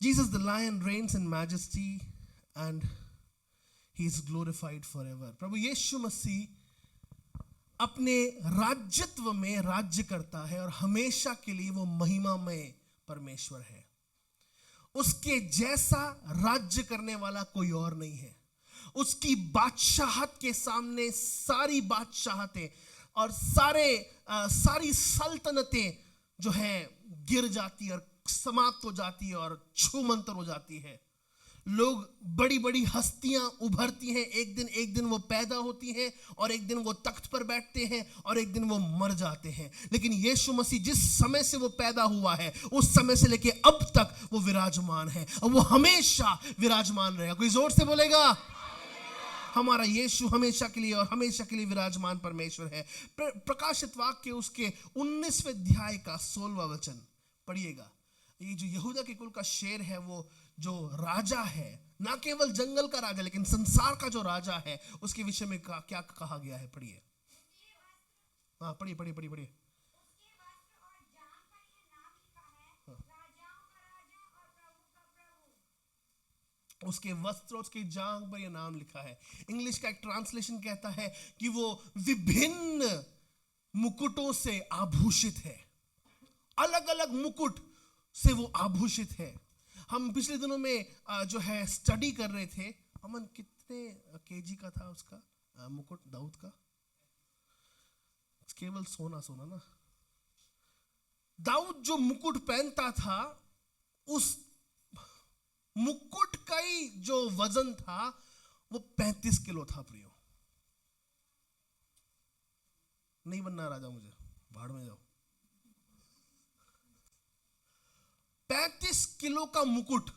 Jesus the lion reigns in majesty and he is glorified forever. प्रभु यीशु मसीह अपने राज्यत्व में राज्य करता है और हमेशा के लिए वो महिमामय परमेश्वर है। उसके जैसा राज्य करने वाला कोई और नहीं है। उसकी बादशाहत के सामने सारी बादशाहतें और सारी सल्तनतें जो हैं गिर जाती और समाप्त हो जाती है और छूमंतर हो जाती है। लोग बड़ी बड़ी हस्तियां उभरती हैं, एक दिन वो पैदा होती हैं और एक दिन वो तख्त पर बैठते हैं और एक दिन वो मर जाते हैं। लेकिन यीशु मसीह जिस समय से वो पैदा हुआ है उस समय से लेके अब तक वो विराजमान है और वो हमेशा विराजमान रहेगा। कोई जोर से बोलेगा, हमारा यीशु हमेशा के लिए और हमेशा के लिए विराजमान परमेश्वर है। प्रकाशित वाक्य उसके 19वें अध्याय का 16वां वचन पढ़िएगा। ये जो यहूदा के कुल का शेर है, वो जो राजा है, ना केवल जंगल का राजा लेकिन संसार का जो राजा है, उसके विषय में क्या कहा गया है। पढ़िए, हाँ पढ़िए पढ़िए पढ़िए पढ़िए। उसके वस्त्र, उसके जांघ पर यह नाम लिखा है। इंग्लिश का एक ट्रांसलेशन कहता है कि वो विभिन्न मुकुटों से आभूषित है, अलग अलग मुकुट से वो आभूषित है। हम पिछले दिनों में जो है स्टडी कर रहे थे। अमन, कितने केजी का था उसका मुकुट दाऊद का? केवल सोना सोना ना। दाऊद जो मुकुट पहनता था, उस मुकुट का ही जो वजन था वो 35 किलो था। प्रियो, नहीं बनना राजा, मुझे भाड़ में जाओ। 35 किलो का मुकुट।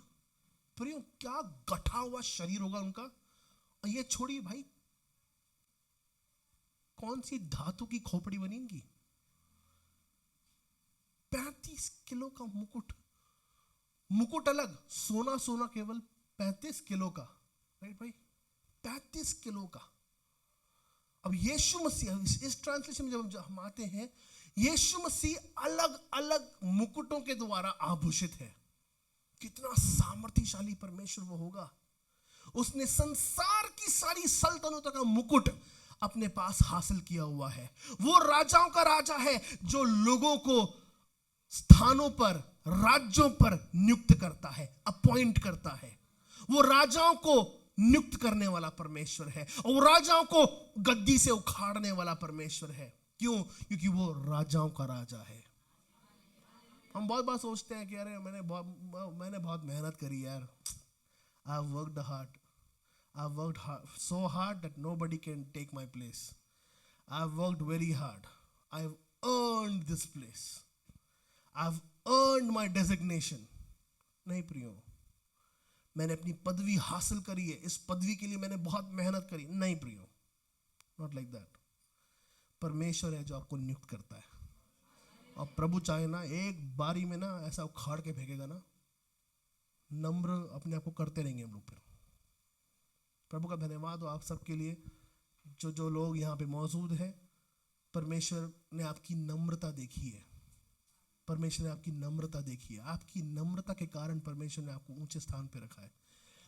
प्रियो, क्या गठा हुआ शरीर होगा उनका। और ये छोड़िए भाई, कौन सी धातु की खोपड़ी बनी इनकी। 35 किलो का मुकुट। मुकुट अलग, सोना सोना केवल 35 किलो का। राइट भाई, 35 किलो का। अब यीशु मसीह, इस ट्रांसलेशन में जब हम आते हैं, यीशु मसीह अलग अलग मुकुटों के द्वारा आभूषित है। कितना सामर्थ्यशाली परमेश्वर वो होगा। उसने संसार की सारी सल्तनतों का मुकुट अपने पास हासिल किया हुआ है। वो राजाओं का राजा है जो लोगों को स्थानों पर, राज्यों पर नियुक्त करता है, अपॉइंट करता है। वो राजाओं को नियुक्त करने वाला परमेश्वर है और वो राजाओं को गद्दी से उखाड़ने वाला परमेश्वर है। क्यों? क्योंकि वो राजाओं का राजा है। हम बहुत बार सोचते हैं कि अरे मैंने बहुत मेहनत करी यार। I worked hard. I worked hard, so hard that nobody can take my place. I've worked very hard. I've earned this place. I've earned my designation. नहीं प्रियो, मैंने अपनी पदवी हासिल करी है, इस पदवी के लिए मैंने बहुत मेहनत करी। नहीं प्रियो, नॉट लाइक दैट। परमेश्वर है जो आपको नियुक्त करता है। और प्रभु चाहे ना, एक बारी में ना ऐसा उखाड़ के फेंकेगा ना, नम्र अपने आप को करते रहेंगे हम लोग। प्रभु का धन्यवाद हो आप सबके लिए, जो लोग यहाँ पे मौजूद हैं। परमेश्वर ने आपकी नम्रता देखी है। परमेश्वर ने आपकी नम्रता देखी है। आपकी नम्रता के कारण परमेश्वर ने आपको ऊंचे स्थान पे रखा है।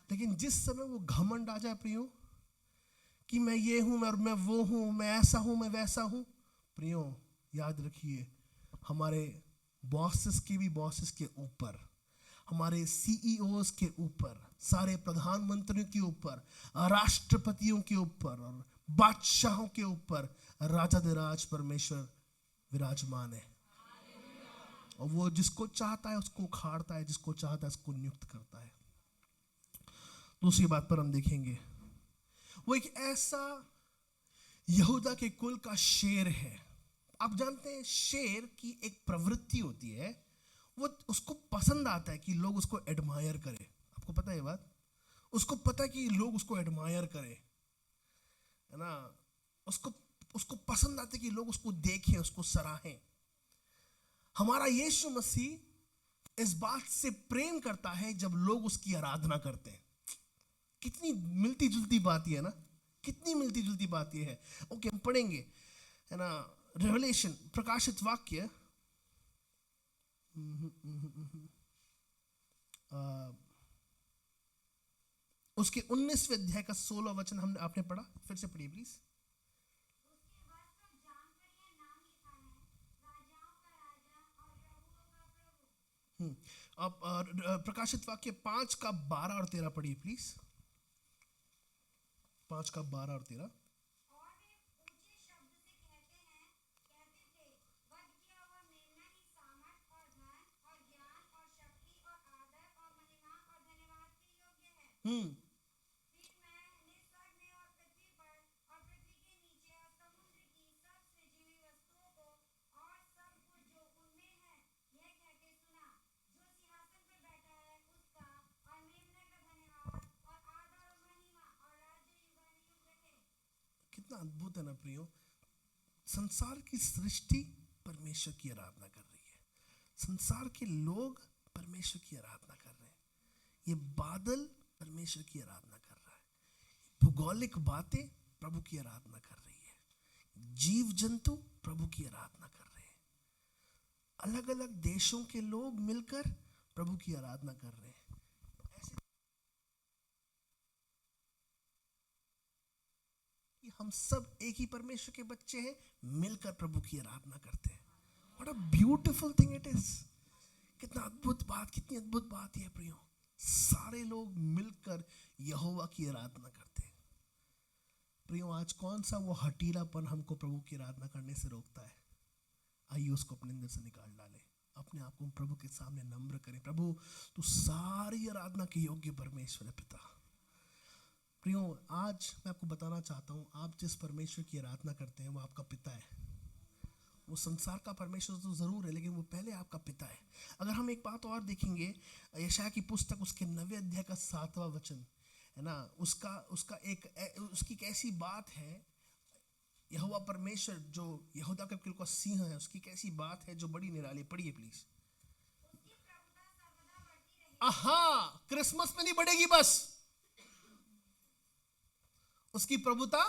लेकिन जिस समय वो घमंड आ जाए प्रियो कि मैं ये हूं, मैं वो हूं, मैं ऐसा हूं, मैं वैसा हूं, प्रियो याद रखिए, हमारे बॉसेस के ऊपर, हमारे सीईओज के ऊपर, सारे प्रधानमंत्रियों के ऊपर, राष्ट्रपतियों के ऊपर और बादशाहों के ऊपर राजाधिराज परमेश्वर विराजमान है। और वो जिसको चाहता है उसको उखाड़ता है, जिसको चाहता है उसको नियुक्त करता है। दूसरी बात पर हम देखेंगे, वो एक ऐसा यहूदा के कुल का शेर है। आप जानते हैं शेर की एक प्रवृत्ति होती है, वो उसको पसंद आता है कि लोग उसको एडमायर करें। आपको पता है ये बात? उसको पता है कि लोग उसको एडमायर करें, है ना। उसको पसंद आता है कि लोग उसको देखें, उसको सराहें। हमारा यीशु मसीह इस बात से प्रेम करता है जब लोग उसकी आराधना करते हैं। कितनी मिलती जुलती बात है ना, कितनी मिलती जुलती बात ये है। ओके, हम पढ़ेंगे, है ना, रेवलेशन, प्रकाशित वाक्य उसके 19वें अध्याय का 16वां वचन हमने आपने पढ़ा, फिर से पढ़िए प्लीज। अब प्रकाशित वाक्य 5 का 12 और 13 पढ़िए प्लीज। 5 का 12 और 13। फिर मैं ने स्वर्ग में और पृथ्वी पर और पृथ्वी के नीचे और समुद्र की सब सृजी हुई वस्तुओं को और सब कुछ जो उनमें है यह कहते सुना, जो सिंहासन पर बैठा है उसका और मेमने का धन्यवाद और आदर और महिमा और राज्य युगानुयुग रहे। कितना अद्भुत है ना प्रियो। संसार की सृष्टि परमेश्वर की आराधना कर रही है, संसार के लोग परमेश्वर की आराधना कर रहे हैं, ये बादल परमेश्वर की आराधना कर रहा है, भौगोलिक बातें प्रभु की आराधना कर रही है, जीव जंतु प्रभु की आराधना कर रहे हैं, अलग अलग देशों के लोग मिलकर प्रभु की आराधना कर रहे हैं। ऐसे कि हम सब एक ही परमेश्वर के बच्चे हैं, मिलकर प्रभु की आराधना करते हैं। What a beautiful thing it is. कितना अद्भुत बात, कितनी अद्भुत बात है प्रियो। सारे लोग मिलकर यहोवा की आराधना करते हैं। प्रियो, आज कौन सा वो हटीलापन हमको प्रभु की आराधना करने से रोकता है? आइए उसको अपने अंदर से निकाल डालें, अपने आप को प्रभु के सामने नम्र करें। प्रभु, तू सारी आराधना के योग्य परमेश्वर है पिता। प्रियो, आज मैं आपको बताना चाहता हूँ, आप जिस परमेश्वर की आराधना करते हैं वो आपका पिता है। वो संसार का परमेश्वर तो जरूर है, लेकिन वो पहले आपका पिता है। अगर हम एक बात और देखेंगे, यशायाह की पुस्तक उसके 9वें अध्याय का 7वां वचन है ना, उसकी एक ऐसी बात है, यहोवा परमेश्वर जो यहूदा के कुल का सिंह है, उसकी कैसी बात है जो बड़ी निराली। पढ़िए प्लीज। उसकी प्रभुता सर्वदा बढ़ती रही। आहा, क्रिसमस में नहीं बढ़ेगी बस, उसकी प्रभुता।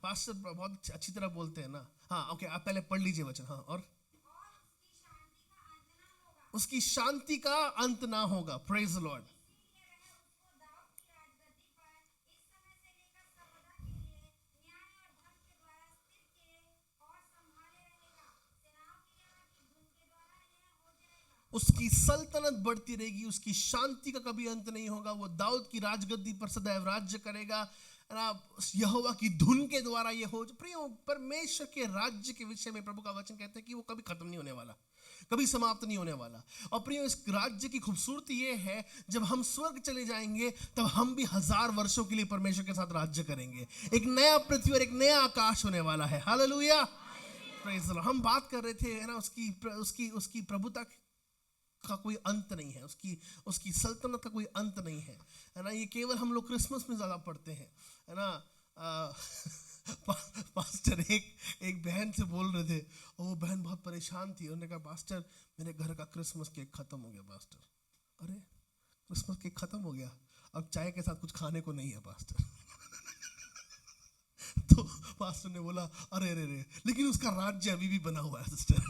पास्टर बहुत अच्छी तरह बोलते हैं ना। हाँ ओके, आप पहले पढ़ लीजिए वचन। हाँ, और उसकी शांति का अंत ना होगा। Praise the Lord. इसीलिए वह उसको दाऊद की राजगद्दी पर इस समय से लेकर सर्वदा के लिए न्याय और धर्म के द्वारा स्थिर किए और संभाले रहेगा। सेनाओं की यहोवा की धुन के द्वारा यह हो जाएगा। उसकी सल्तनत बढ़ती रहेगी, उसकी शांति का कभी अंत नहीं होगा। वो दाऊद की राजगद्दी पर सदैव राज्य करेगा। यहोवा की धुन के द्वारा ये हो। प्रियो, परमेश्वर के राज्य के विषय में प्रभु का वचन कहते हैं कि वो कभी खत्म नहीं होने वाला, कभी समाप्त नहीं होने वाला। और प्रियो, इस राज्य की खूबसूरती ये है, जब हम स्वर्ग चले जाएंगे तब हम भी 1000 वर्षों के लिए परमेश्वर के साथ राज्य करेंगे। एक नया पृथ्वी और एक नया आकाश होने वाला है। Hallelujah, praise the Lord. हम बात कर रहे थे है ना, उसकी प्रभुता का कोई अंत नहीं है, उसकी सल्तनत का कोई अंत नहीं है ना। ये केवल हम लोग क्रिसमस में ज़्यादा पढ़ते हैं है ना। पास्टर एक बहन से बोल रहे थे, और वो बहन बहुत परेशान थी। उन्होंने कहा, पास्टर मेरे घर का क्रिसमस केक ख़त्म हो गया। पास्टर, अरे क्रिसमस केक ख़त्म हो गया, अब चाय के साथ कुछ खाने को नहीं है पास्टर। तो पास्टर ने बोला, अरे अरे अरे, लेकिन उसका राज्य अभी भी बना हुआ है सिस्टर,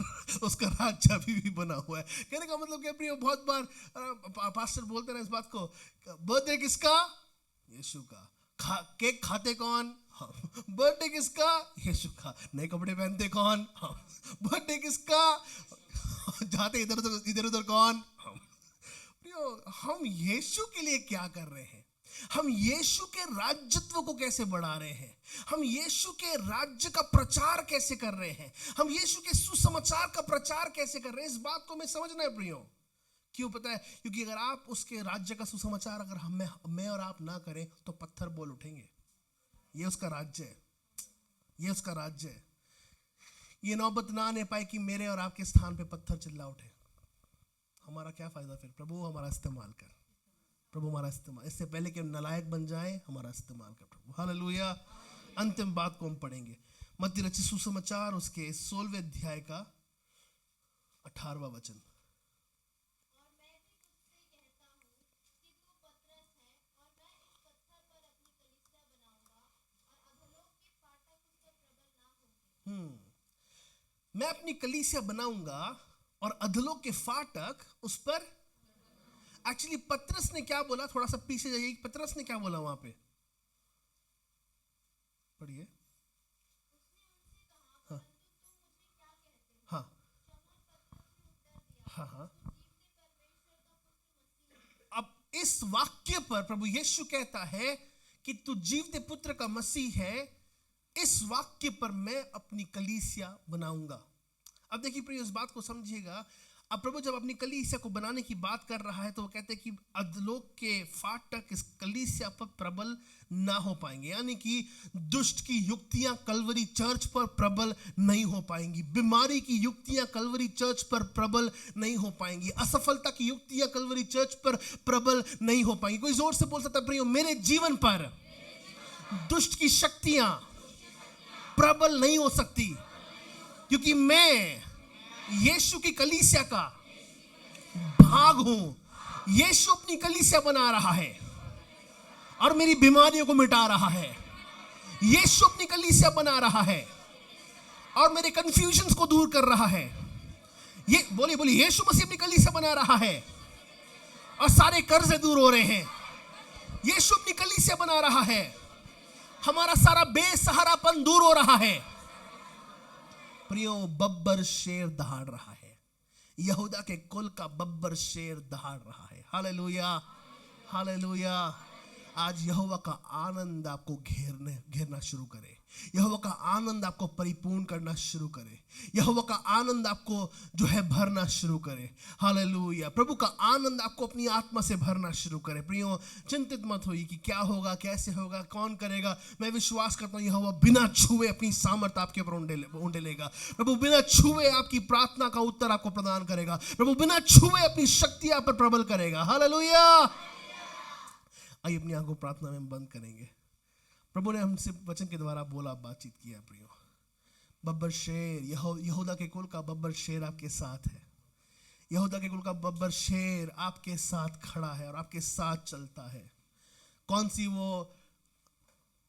उसका राज्य अभी भी बना हुआ है। कहने का मतलब क्या प्रियो, बहुत बार पास्टर बोलते ना इस बात को, बर्थडे किसका? यीशु का। केक खाते कौन? बर्थडे किसका? यीशु का। नए कपड़े पहनते कौन? बर्थडे किसका? जाते इधर उधर कौन? प्रियो, हम यीशु के लिए क्या कर रहे हैं? हम यीशु के राज्यत्व को कैसे बढ़ा रहे हैं? हम यीशु के राज्य का प्रचार कैसे कर रहे हैं? हम यीशु के सुसमाचार का प्रचार कैसे कर रहे हैं? इस बात को हमें समझना है प्रियो। क्यों पता है? क्योंकि अगर आप उसके राज्य का सुसमाचार अगर मैं और आप ना करें तो पत्थर बोल उठेंगे। ये उसका राज्य है, ये उसका राज्य है। ये नौबत ना आने पाए कि मेरे और आपके स्थान पे पत्थर चिल्ला उठे। हमारा क्या फायदा फिर? प्रभु हमारा इस्तेमाल कर, प्रभु हमारा इस्तेमाल। इससे पहले कि हम नालायक बन जाएं, हमारा इस्तेमाल कर प्रभु। हालेलुया। अंतिम बात को हम पढ़ेंगे, मत्ती रचित सुसमाचार उसके 16वें अध्याय का 18वां वचन। मैं अपनी कलीसिया बनाऊंगा और अधलोक के फाटक उस पर। एक्चुअली पतरस ने क्या बोला? थोड़ा सा पीछे जाइए, पतरस ने क्या बोला वहां पे? पढ़िए। हाँ हाँ हाँ हाँ। अब इस वाक्य पर प्रभु यीशु कहता है कि तू जीवते पुत्र का मसीह है। इस वाक्य पर मैं अपनी कलीसिया बनाऊंगा। अब देखिए प्रिय, इस बात को समझिएगा। अब प्रभु जब अपनी कलीसिया को बनाने की बात कर रहा है तो वो कहते हैं कि अधोलोक के फाटक इस कलीसिया पर प्रबल ना हो पाएंगे, यानी कि दुष्ट की युक्तियां कलवरी चर्च पर प्रबल नहीं हो पाएंगी, बीमारी की युक्तियां कलवरी चर्च पर प्रबल नहीं हो पाएंगी, असफलता की युक्तियां कलवरी चर्च पर प्रबल नहीं हो पाएंगी। कोई जोर से बोल सकता है प्रियो, मेरे जीवन पर दुष्ट की शक्तियां प्रबल नहीं हो सकती, क्योंकि मैं यीशु की कलीसिया का भाग हूं। यीशु अपनी कलीसिया बना रहा है और मेरी बीमारियों को मिटा रहा है। यीशु अपनी कलीसिया बना रहा है और मेरे कंफ्यूजन्स को दूर कर रहा है। ये बोलिए बोलिए, यीशु मसीह अपनी कलीसिया बना रहा है और सारे कर्ज दूर हो रहे हैं। यीशु अपनी कलीसिया बना रहा है, हमारा सारा बेसहारापन दूर हो रहा है। प्रियो, बब्बर शेर दहाड़ रहा है, यहूदा के कुल का बब्बर शेर दहाड़ रहा है। Hallelujah, hallelujah. आज यहोवा का आनंद आपको घेरना शुरू करे, यहोवा का आनंद आपको परिपूर्ण करना शुरू करे, यहोवा का आनंद आपको जो है भरना शुरू करे। हालेलुया। प्रभु का आनंद आपको अपनी आत्मा से भरना शुरू करे। प्रियो, चिंतित मत होइए कि क्या होगा, कैसे होगा, कौन करेगा। मैं विश्वास करता हूं यहोवा बिना छुए अपनी सामर्थ आपके ऊपर उंडेलेगा। प्रभु बिना छुए आपकी प्रार्थना का उत्तर आपको प्रदान करेगा। प्रभु बिना छुए अपनी शक्ति आप पर प्रबल करेगा। हालेलुया। आइए अपनी आंखों प्रार्थना में बंद करेंगे। प्रभु ने हमसे वचन के द्वारा बोला, बातचीत किया। प्रियो, बब्बर शेर, यहूदा के कुल का बब्बर शेर आपके साथ है। यहूदा के कुल का बब्बर शेर आपके साथ खड़ा है और आपके साथ चलता है। कौन सी वो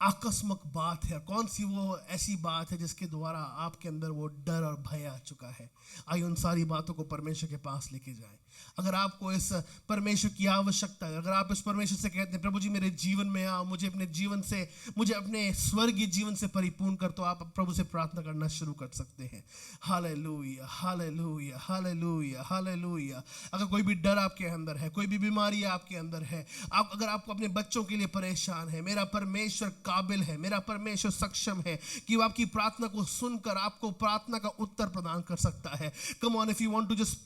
आकस्मिक बात है, कौन सी वो ऐसी बात है जिसके द्वारा आपके अंदर वो डर और भय आ चुका है। आइए उन सारी बातों को परमेश्वर के पास लेके जाएं। अगर आपको इस परमेश्वर की आवश्यकता है, अगर आप इस परमेश्वर से कहते हैं प्रभु जी मेरे जीवन में आओ, मुझे अपने जीवन से, मुझे अपने स्वर्गीय जीवन से परिपूर्ण कर, तो आप प्रभु से प्रार्थना करना शुरू कर सकते हैं। Hallelujah, hallelujah, hallelujah, hallelujah. अगर कोई भी डर आपके अंदर है, कोई भी बीमारी आपके अंदर है, अगर आपको अपने बच्चों के लिए परेशान है, मेरा परमेश्वर काबिल है, मेरा परमेश्वर सक्षम है कि वो आपकी प्रार्थना को सुनकर आपको प्रार्थना का उत्तर प्रदान कर सकता है। Come on, if you want to just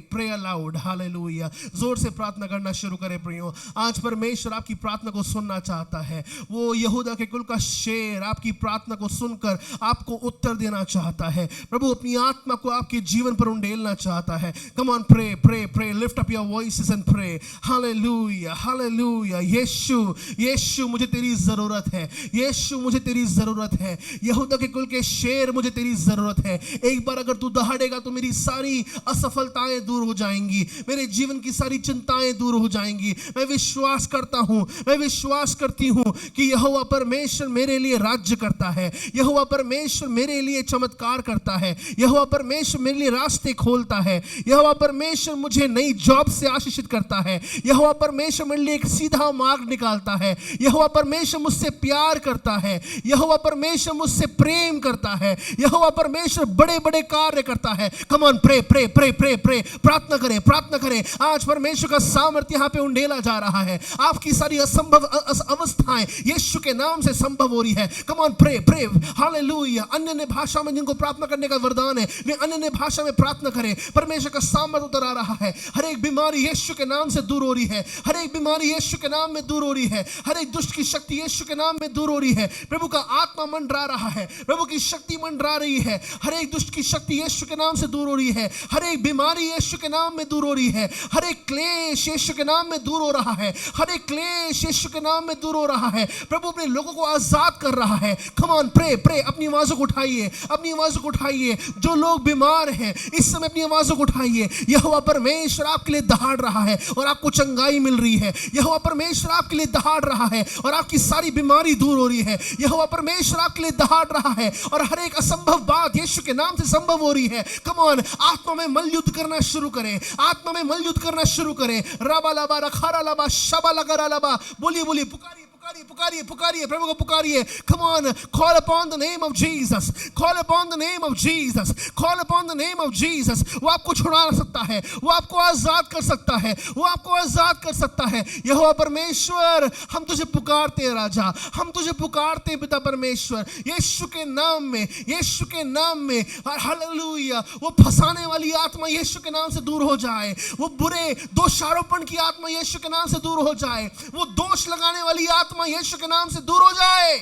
pray aloud. Hallelujah. जोर से प्रार्थना करना शुरू करें। प्रियो, आज परमेश्वर आपकी प्रार्थना को सुनना चाहता है। वो यहूदा के कुल का शेर आपकी प्रार्थना को सुनकर आपको उत्तर देना चाहता है। प्रभु अपनी आत्मा को आपके जीवन पर उंडेलना चाहता है। Come on, pray pray pray, lift up your voices and pray. Hallelujah, hallelujah. Yeshu, Yeshu मुझे तेरी जरूरत है, यीशु मुझे तेरी जरूरत है। यहूदा के कुल के शेर, मुझे तेरी जरूरत है। एक बार अगर तू दहाड़ेगा तो मेरी सारी असफलताएं दूर हो जाएंगी, मेरे जीवन की सारी चिंताएं दूर हो जाएंगी। मैं विश्वास करता हूं, मैं विश्वास करती हूं कि यहोवा परमेश्वर मेरे लिए राज्य करता है, यहोवा परमेश्वर मेरे लिए चमत्कार करता है, यहोवा परमेश्वर मेरे लिए रास्ते खोलता है, यहोवा परमेश्वर मुझे नई जॉब से आशीषित करता है, यहोवा परमेश्वर मेरे लिए एक सीधा मार्ग निकालता है, यहोवा परमेश्वर मुझसे प्यार करता है, यहोवा परमेश्वर मुझसे प्रेम करता है, यहोवा परमेश्वर बड़े बड़े कार्य करता है। Come on, pray pray pray pray pray, प्रार्थना करें, प्रार्थना करें। आज परमेश्वर का सामर्थ्य यहां पे उंडेला जा रहा है। आपकी सारी असंभव अवस्थाएं यीशु के नाम से संभव हो रही है। Come on, pray pray. Hallelujah. अन्य भाषा में जिनको प्रार्थना करने का वरदान है, वे अन्य भाषा में प्रार्थना करें। परमेश्वर का सामर्थ्य उतर आ रहा है। हर एक बीमारी यीशु के नाम से दूर हो रही है, हर एक बीमारी यीशु के नाम में दूर हो रही है, हर एक दुष्ट की शक्ति यीशु के नाम में दूर हो रही है। प्रभु का आत्मा मंडरा रहा है, प्रभु की शक्ति मंडरा रही है। हर एक दुष्ट की शक्ति यीशु के नाम से दूर हो रही है, हर एक बीमारी यीशु के नाम में दूर हो रही है, हर एक क्लेश यीशु के नाम में दूर हो रहा है, हर एक क्लेश यीशु के नाम में दूर हो रहा है। प्रभु अपने लोगों को आजाद कर रहा है। Come on, pray pray. अपनी आवाज़ों को उठाइए, अपनी आवाज़ों को उठाइए। जो लोग बीमार हैं इस समय अपनी आवाज़ों को उठाइए। यहोवा परमेश्वर आपके लिए दहाड़ रहा है और आपको चंगाई मिल रही है। यहोवा परमेश्वर आपके लिए दहाड़ रहा है और आपकी सारी बीमारी दूर हो रही है। यहोवा परमेश्वर आपके लिए दहाड़ रहा है और हर एक असंभव बात यीशु के नाम से संभव हो रही है। कम ऑन, आत्मा में मल्लयुद्ध करना शुरू करें, आत्मा में मल्लयुद्ध करना शुरू करें। रबा लबा रखारा लबा शबा लगा लबा, बोलिए बोलिए, पुकारिए। पुकारिए पुकारिए पुकारिए, प्रभु को पुकारिए. Come on, call upon the name of Jesus. Call upon the name of Jesus. Call upon the name of Jesus. वो आपको छुड़ा सकता है, वो आपको आजाद कर सकता है, वो आपको आजाद कर सकता है. यहोवा परमेश्वर, हम तुझे पुकारते हैं राजा, हम तुझे पुकारते हैं पिता परमेश्वर, यीशु के नाम में, यीशु के नाम में. हालेलुया. वो फंसाने वाली आत्मा यीशु के नाम से दूर हो जाए, वो बुरे दोषारोपण की आत्मा यीशु के नाम से दूर हो जाए, वो दोष लगाने वाली आत्मा यीशु के नाम से दूर हो जाए.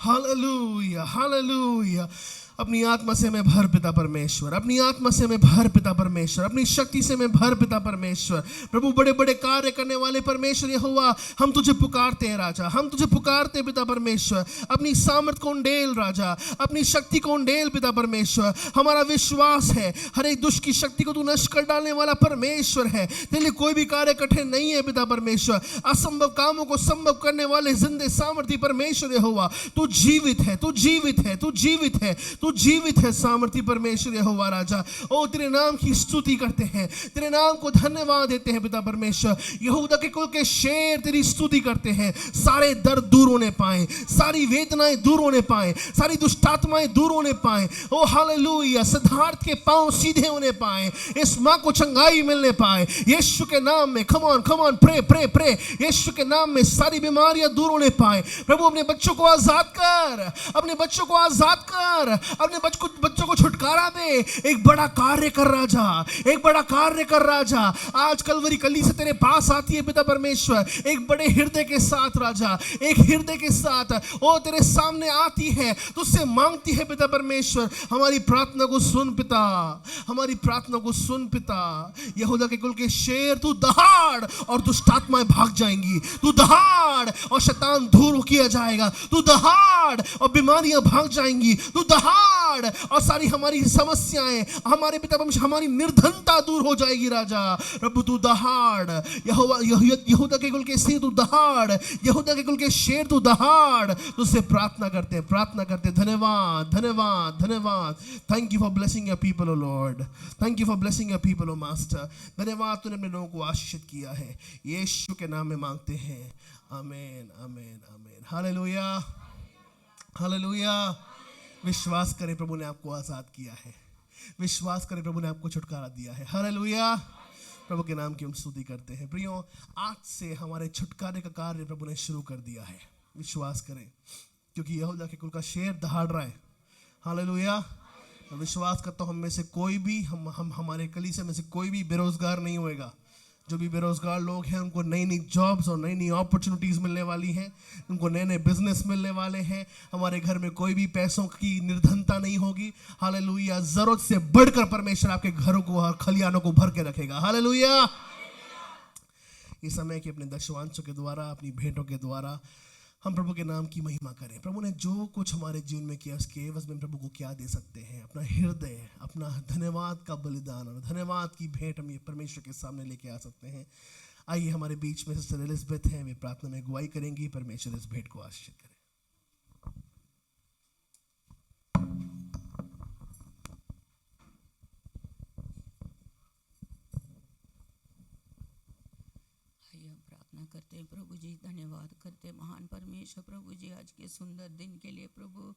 Hallelujah, hallelujah. अपनी आत्मा से मैं भर पिता परमेश्वर, अपनी आत्मा से मैं भर पिता परमेश्वर, अपनी शक्ति से मैं भर पिता परमेश्वर. प्रभु बड़े बड़े कार्य करने वाले परमेश्वर यहोवा, हम तुझे पुकारते हैं राजा, हम तुझे पुकारते हैं पिता परमेश्वर. अपनी सामर्थ को उंडेल राजा, अपनी शक्ति को उंडेल पिता परमेश्वर. हमारा विश्वास है हर एक दुष्ट की शक्ति को तू नष्ट कर डालने वाला परमेश्वर है. तेरे लिए कोई भी कार्य कठिन नहीं है पिता परमेश्वर. असंभव कामों को संभव करने वाले जिंदे सामर्थी परमेश्वर यहोवा, तू जीवित है, तू जीवित है, तू जीवित है, तू जीवित है सामर्थी परमेश्वर यहोवा राजा. ओ तेरे नाम की स्तुति करते हैं, तेरे नाम को धन्यवाद देते हैं पिता परमेश्वर. यहूदा के कुल के शेर तेरी स्तुति करते हैं. सारे दर्द दूर होने पाए, सारी वेदनाएं दूर होने पाए, सारी दुष्टात्माएं दूर होने पाए. ओ हालेलुया. सिद्धार्थ के पांव सीधे होने पाए, इस मां को चंगाई मिलने पाए यीशु के नाम में. Come on come on, pray pray pray. Yeshu के नाम में सारी बीमारियां दूर होने पाए. प्रभु अपने बच्चों को आजाद कर, अपने बच्चों को आजाद कर, अपने बच्चों को छुटकारा दे. एक बड़ा कार्य कर राजा, एक बड़ा कार्य कर राजा. आज कलवरी कली से तेरे पास आती है पिता परमेश्वर, एक बड़े हृदय के साथ राजा, एक हृदय के साथ ओ तेरे सामने आती है, तुझसे मांगती है पिता परमेश्वर. हमारी प्रार्थना को सुन पिता, हमारी प्रार्थना को सुन पिता. यहूदा के कुल के शेर, तू दहाड़ और दुष्टात्माएं भाग जाएंगी, तू दहाड़ और शैतान दूर किया जाएगा, तू दहाड़ और बीमारियां भाग जाएंगी, तू दहाड़ और सारी हमारी समस्याएं, हमारे पिता परमेश्वर, हमारी निर्धनता दूर हो जाएगी राजा. प्रभु तू दहाड़. यहूदा के कुल के शेर तू दहाड़, यहूदा के कुल के शेर तू दहाड़. तुझसे प्रार्थना करते हैं, प्रार्थना करते हैं. धन्यवाद धन्यवाद धन्यवाद. Thank you for blessing your people O Lord, thank you for blessing your people O master. धन्यवाद, तूने अपने लोगों को आशीषित किया है. यीशु के नाम में मांगते हैं. आमीन आमीन आमीन. Hallelujah hallelujah. विश्वास करें प्रभु ने आपको आजाद किया है, विश्वास करें प्रभु ने आपको छुटकारा दिया है. हालेलुया. प्रभु के नाम की हम स्तुति करते हैं. प्रियो, आज से हमारे छुटकारे का कार्य प्रभु ने शुरू कर दिया है. विश्वास करें, क्योंकि यहूदा के कुल का शेर दहाड़ रहा है. हालेलुया. विश्वास करता हूं हम में से कोई भी, हम हमारे कलीसिया में से कोई भी बेरोजगार नहीं होएगा. जो भी बेरोजगार लोग हैं उनको नई नई जॉब्स और नई नई अपॉर्चुनिटीज मिलने वाली हैं, उनको नए नए बिजनेस मिलने वाले हैं. हमारे घर में कोई भी पैसों की निर्धनता नहीं होगी. हालेलुया. जरूरत से बढ़कर परमेश्वर आपके घरों को और खलियानों को भर के रखेगा. हालेलुया. इस समय के अपने दशवांशों के द्वारा, अपनी भेंटों के द्वारा हम प्रभु के नाम की महिमा करें. प्रभु ने जो कुछ हमारे जीवन में किया, उसके एवज में प्रभु को क्या दे सकते हैं? अपना हृदय, अपना धन्यवाद का बलिदान और धन्यवाद की भेंट हम ये परमेश्वर के सामने लेके आ सकते हैं. आइए, हमारे बीच में सिस्टर एलिजबेथ हैं, वे प्रार्थना में अगुवाई करेंगी. परमेश्वर इस भेंट को आशीषित करें. करते हैं प्रभु जी, धन्यवाद करते हैं महान परमेश्वर प्रभु जी, आज के सुंदर दिन के लिए प्रभु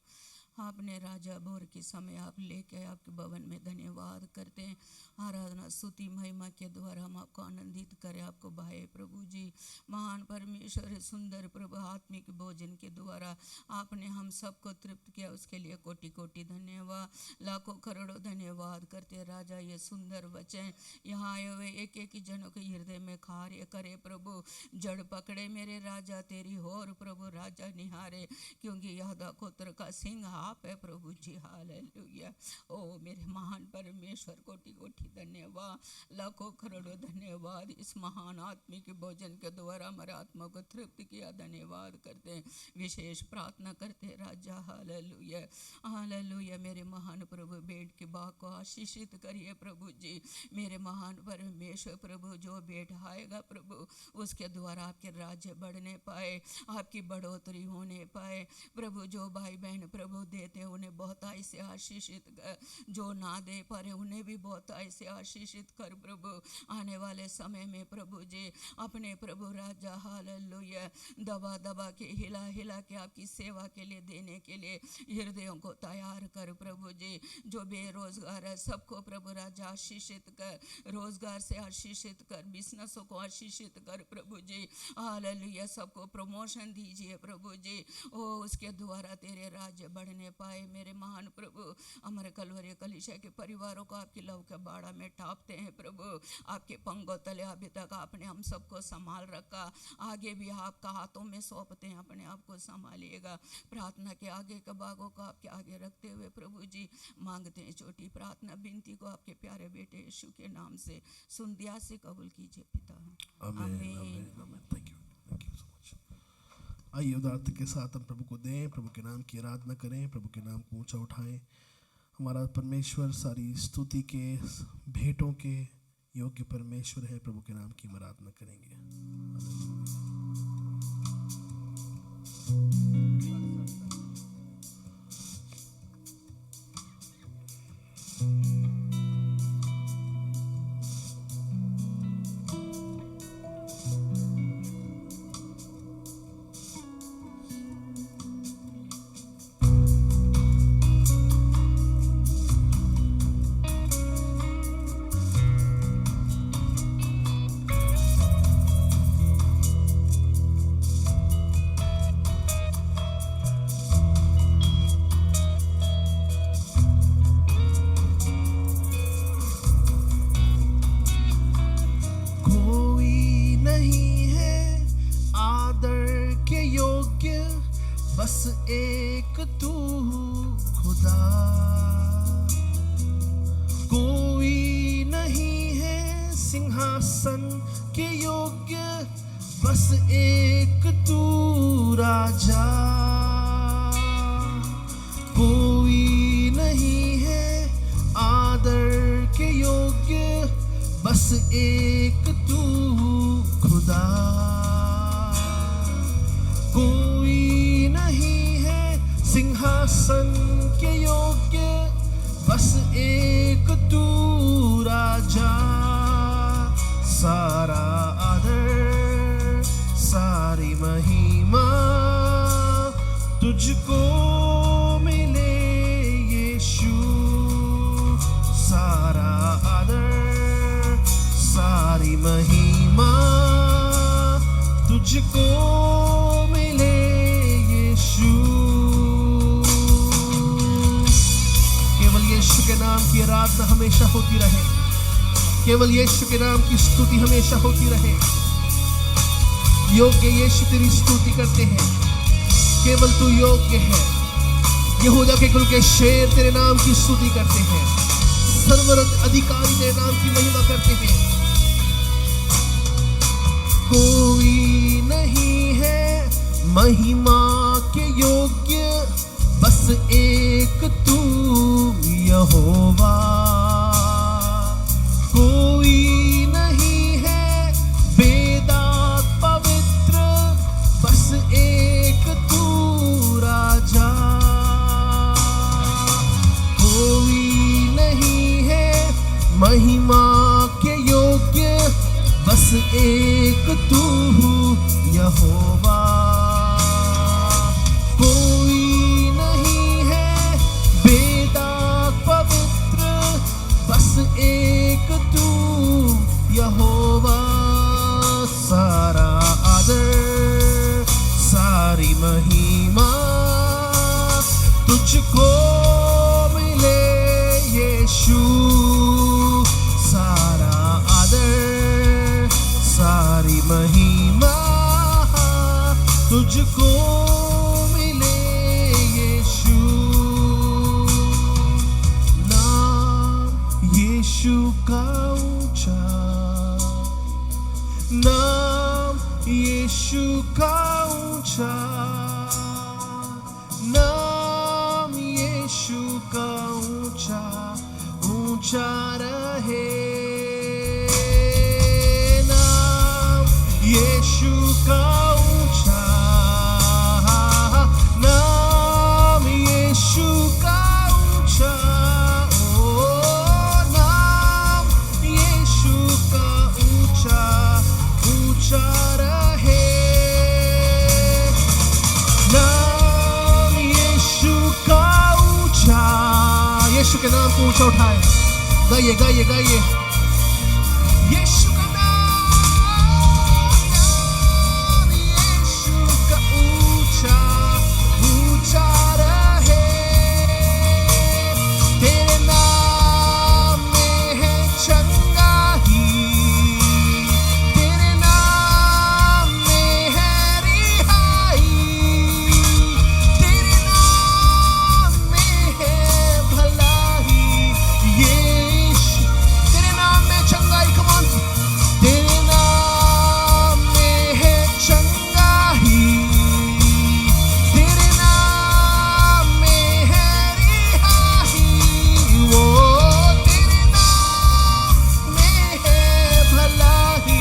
आपने राजा भोर के समय आप लेके आपके भवन में धन्यवाद करते हैं. आराधना स्तुति महिमा के द्वारा हम आपको आनंदित करें, आपको भाए प्रभु जी. महान परमेश्वर सुंदर प्रभु, आत्मिक भोजन के द्वारा आपने हम सबको तृप्त किया, उसके लिए कोटि कोटि धन्यवाद, लाखों करोड़ों धन्यवाद करते राजा. ये सुंदर वचन यहाँ आए हुए एक एक जनों के हृदय में कार्य करे प्रभु. जड़ पकड़े मेरे राजा तेरी और प्रभु राजा निहारे, क्योंकि यहूदा गोत्र का सिंह आप है प्रभु जी. हालेलुया. ओ मेरे महान परमेश्वर, कोटि कोटि धन्यवाद, लाखों करोड़ों धन्यवाद. इस महान आत्मिक भोजन के द्वारा हमारे आत्मा को तृप्त किया, धन्यवाद करते हैं. विशेष प्रार्थना करते हैं राजा. Hallelujah hallelujah. मेरे महान प्रभु भेंट के बाग को आशीषित करिए प्रभु जी. मेरे महान परमेश्वर प्रभु, जो भेंट आएगा प्रभु, उसके द्वारा आपके राज्य बढ़ने पाए, आपकी बढ़ोतरी होने पाए प्रभु. जो भाई बहन प्रभु देते हैं उन्हें बहुत ऐसे आशीषित कर, जो ना दे पारे उन्हें भी बहुत ऐसे आशीषित कर प्रभु। आने वाले समय में प्रभु जी अपने प्रभु राजा हालेलुया दबा दबा के हिला हिला के आपकी सेवा के लिए देने के लिए हृदयों को तैयार कर प्रभु जी। जो बेरोजगार है सबको प्रभु राजा आशीषित कर, रोजगार से आशीषित कर, बिजनेसों को आशीषित कर प्रभु जी। हालेलुया सबको प्रमोशन दीजिए प्रभु जी। ओ उसके द्वारा तेरे राज्य बढ़ने पाए मेरे महान प्रभु। अमर कलवरी कलीसिया के परिवारों को आपकी लव के बाड़ा में टापते हैं प्रभु। आपके पंगों तले अभी तक आपने हम सबको संभाल रखा, आगे भी आपका हाथों में सौंपते हैं, अपने आप को संभालिएगा। प्रार्थना के आगे के भागों को आपके आगे रखते हुए प्रभु जी मांगते हैं छोटी प्रार्थना विनती को आपके प्यारे बेटे यीशु के नाम से सुन दिया से कबूल कीजिए पिता। आमीन आमीन। Thank you so much. आइए उदारता के साथ हम प्रभु को दें, प्रभु के नाम की आराधना करें, प्रभु के नाम को ऊंचा उठाएं। हमारा परमेश्वर सारी स्तुति के भेंटों के योग्य परमेश्वर है। प्रभु के नाम की हम आराधना करेंगे। बस एक तू खुदा, कोई नहीं है सिंहासन के योग्य, बस एक तू राजा। कोई नहीं है आदर के योग्य, बस एक तू खुदा। कोई नहीं है सिंहासन के योग्य, बस एक तू राजा। सारा आदर सारी महिमा तुझको मिले यीशु। सारा आदर सारी महिमा तुझको मिले यीशु। केवल यीशु के नाम की आराधना हमेशा होती रहे, केवल यीशु के नाम की स्तुति हमेशा होती रहे। योग्य यीशु तेरी स्तुति करते हैं, केवल तू योग्य है। यहूदा के कुल के शेर तेरे नाम की स्तुति करते हैं, सर्वरत अधिकारी तेरे नाम की महिमा करते हैं। कोई नहीं है महिमा के योग्य, बस एक तू यहोवा। कोई नहीं है वेदात पवित्र, बस एक तू राजा। कोई नहीं है महिमा के योग्य, बस एक तू यहोवा। कोई नहीं है वेदात पवित्र, बस एक तू यहोवा। सारा आदर सारी महिमा तुझको मिले यीशु। सारा आदर सारी महिमा तुझको मिले यीशु। नाम यीशु का ऊंचा, नाम यीशु का ऊंचा, नाम यीशु का ऊंचा ऊंचा रहे। नाम यीशु का ऊंचा, नाम यीशु ऊंचा उठाए, गाइए गाइए गाइए। यीशु का नाम, यीशु का ऊंचा ऊंचा रहे। तेरे नाम में है चंगाई, तेरे नाम में है रिहाई, तेरे नाम में है भलाई। यीशु, तेरे नाम में चंगाई, come on। तेरे नाम में है चंगाई, तेरे नाम में है रिहाई, वो तेरे नाम में है भलाई।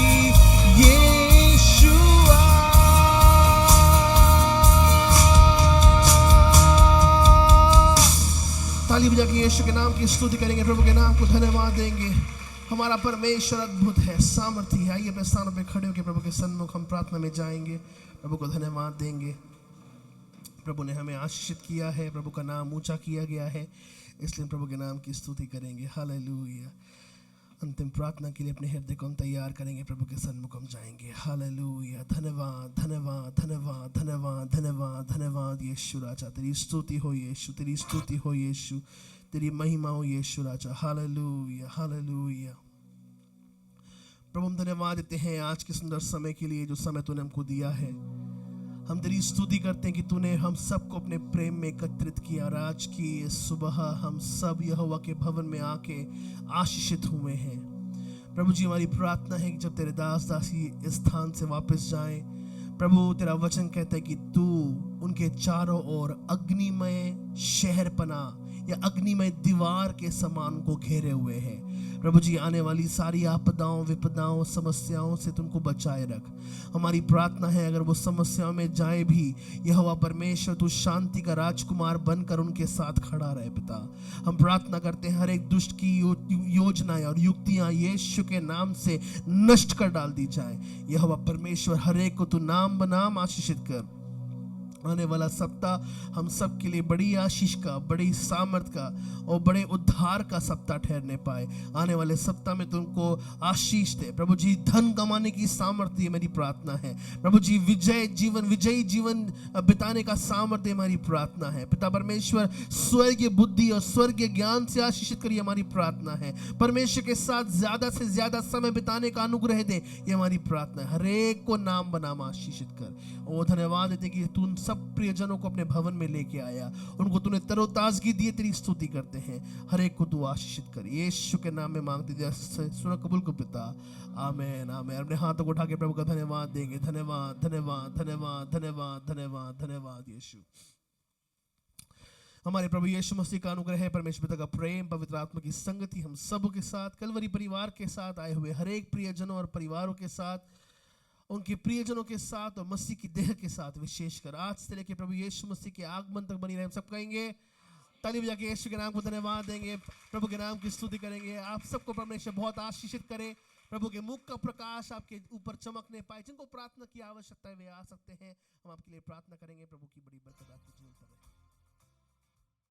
यीशुआ, ताली बजा के यीशु के नाम की स्तुति करेंगे, प्रभु के नाम को धन्यवाद देंगे। हमारा परमेश्वर अद्भुत है, सामर्थी है। आइए अपने स्थानों पे खड़े होकर प्रभु के सन्मुख हम प्रार्थना में जाएंगे, प्रभु को धन्यवाद देंगे। प्रभु ने हमें आशीषित किया है, प्रभु का नाम ऊंचा किया गया है, इसलिए प्रभु के नाम की स्तुति करेंगे। हालेलुया। अंतिम प्रार्थना के लिए अपने हृदय को हम तैयार करेंगे, प्रभु के सन्मुख हम जाएंगे। हालेलुया। धन्यवाद धन्यवाद धन्यवाद धन्यवाद धन्यवाद धन्यवाद यीशु राजा, तेरी स्तुति हो यीशु, तेरी स्तुति हो यीशु, तेरी महिमा हो यीशु राजा। Hallelujah hallelujah. प्रभु हम धन्यवाद देते हैं आज के सुंदर समय के लिए, जो समय तूने हमको दिया है। हम तेरी स्तुति करते हैं कि तूने हम सबको अपने प्रेम में एकत्रित किया, और आज की सुबह हम सब यहोवा के भवन में आके आशीषित हुए हैं। प्रभु जी, हमारी प्रार्थना है कि जब तेरे दास दासी इस स्थान से वापस जाएं, प्रभु तेरा वचन कहता है कि तू उनके चारों ओर अग्निमय शहरपना या अग्निमय दीवार के समान को घेरे हुए है। प्रभु जी, आने वाली सारी आपदाओं विपदाओं समस्याओं से तुमको बचाए रख। हमारी प्रार्थना है अगर वो समस्याओं में जाए भी, यहोवा परमेश्वर तू शांति का राजकुमार बनकर उनके साथ खड़ा रहे। पिता, हम प्रार्थना करते हैं हर एक दुष्ट की योजनाएं और युक्तियां यीशु के नाम से नष्ट कर डाल दी जाए। यहोवा परमेश्वर हर एक को तू नाम बनाम आशीषित कर। आने वाला सप्ताह हम सब के लिए बड़ी आशीष का, बड़ी सामर्थ का और बड़े उद्धार का सप्ताह ठहरने पाए। आने वाले सप्ताह में तुमको आशीष दे प्रभु जी, धन कमाने की सामर्थ्य मेरी प्रार्थना है। प्रभु जी, विजयी जीवन बिताने का सामर्थ्य हमारी प्रार्थना है। पिता परमेश्वर, स्वर्गीय बुद्धि और स्वर्गीय ज्ञान से आशीषित करिए, हमारी प्रार्थना है। परमेश्वर के साथ ज्यादा से ज्यादा समय बिताने का अनुग्रह दे, ये हमारी प्रार्थना है। हर एक को नाम बनाम आशीषित कर। ओ धन्यवाद देते कि तू सब प्रियजनों को अपने भवन में लेके आया, उनको तूने तरोताजगी दी, तेरी स्तुति करते हैं। हर एक को तू आशीषित कर, यीशु के नाम में मांगते जैसे सुना कबूल को पिता, आमीन आमीन। अपने हाथों को उठा के प्रभु का धन्यवाद देंगे। धन्यवाद धन्यवाद धन्यवाद धन्यवाद धन्यवाद धन्यवाद यीशु। हमारे प्रभु यीशु मसीह का अनुग्रह है, परमेश्वर पिता का प्रेम, पवित्र आत्मा की संगति हम सबों के साथ, कलवरी परिवार के साथ आए हुए हर एक प्रियजनों और परिवारों के साथ, उनके प्रियजनों के साथ और मसीह की देह के साथ विशेषकर आज से लेकर प्रभु यीशु मसीह के आगमन तक बनी रहे। हम सब कहेंगे, ताली बजा के यीशु के नाम को धन्यवाद देंगे, प्रभु के नाम की स्तुति करेंगे। आप सबको परमेश्वर बहुत आशीषित करे, प्रभु के मुख का प्रकाश आपके ऊपर चमकने पाए। जिनको प्रार्थना की आवश्यकता है वे आ सकते हैं, हम आपके लिए प्रार्थना करेंगे। प्रभु की बड़ी बरकत आपके जीवन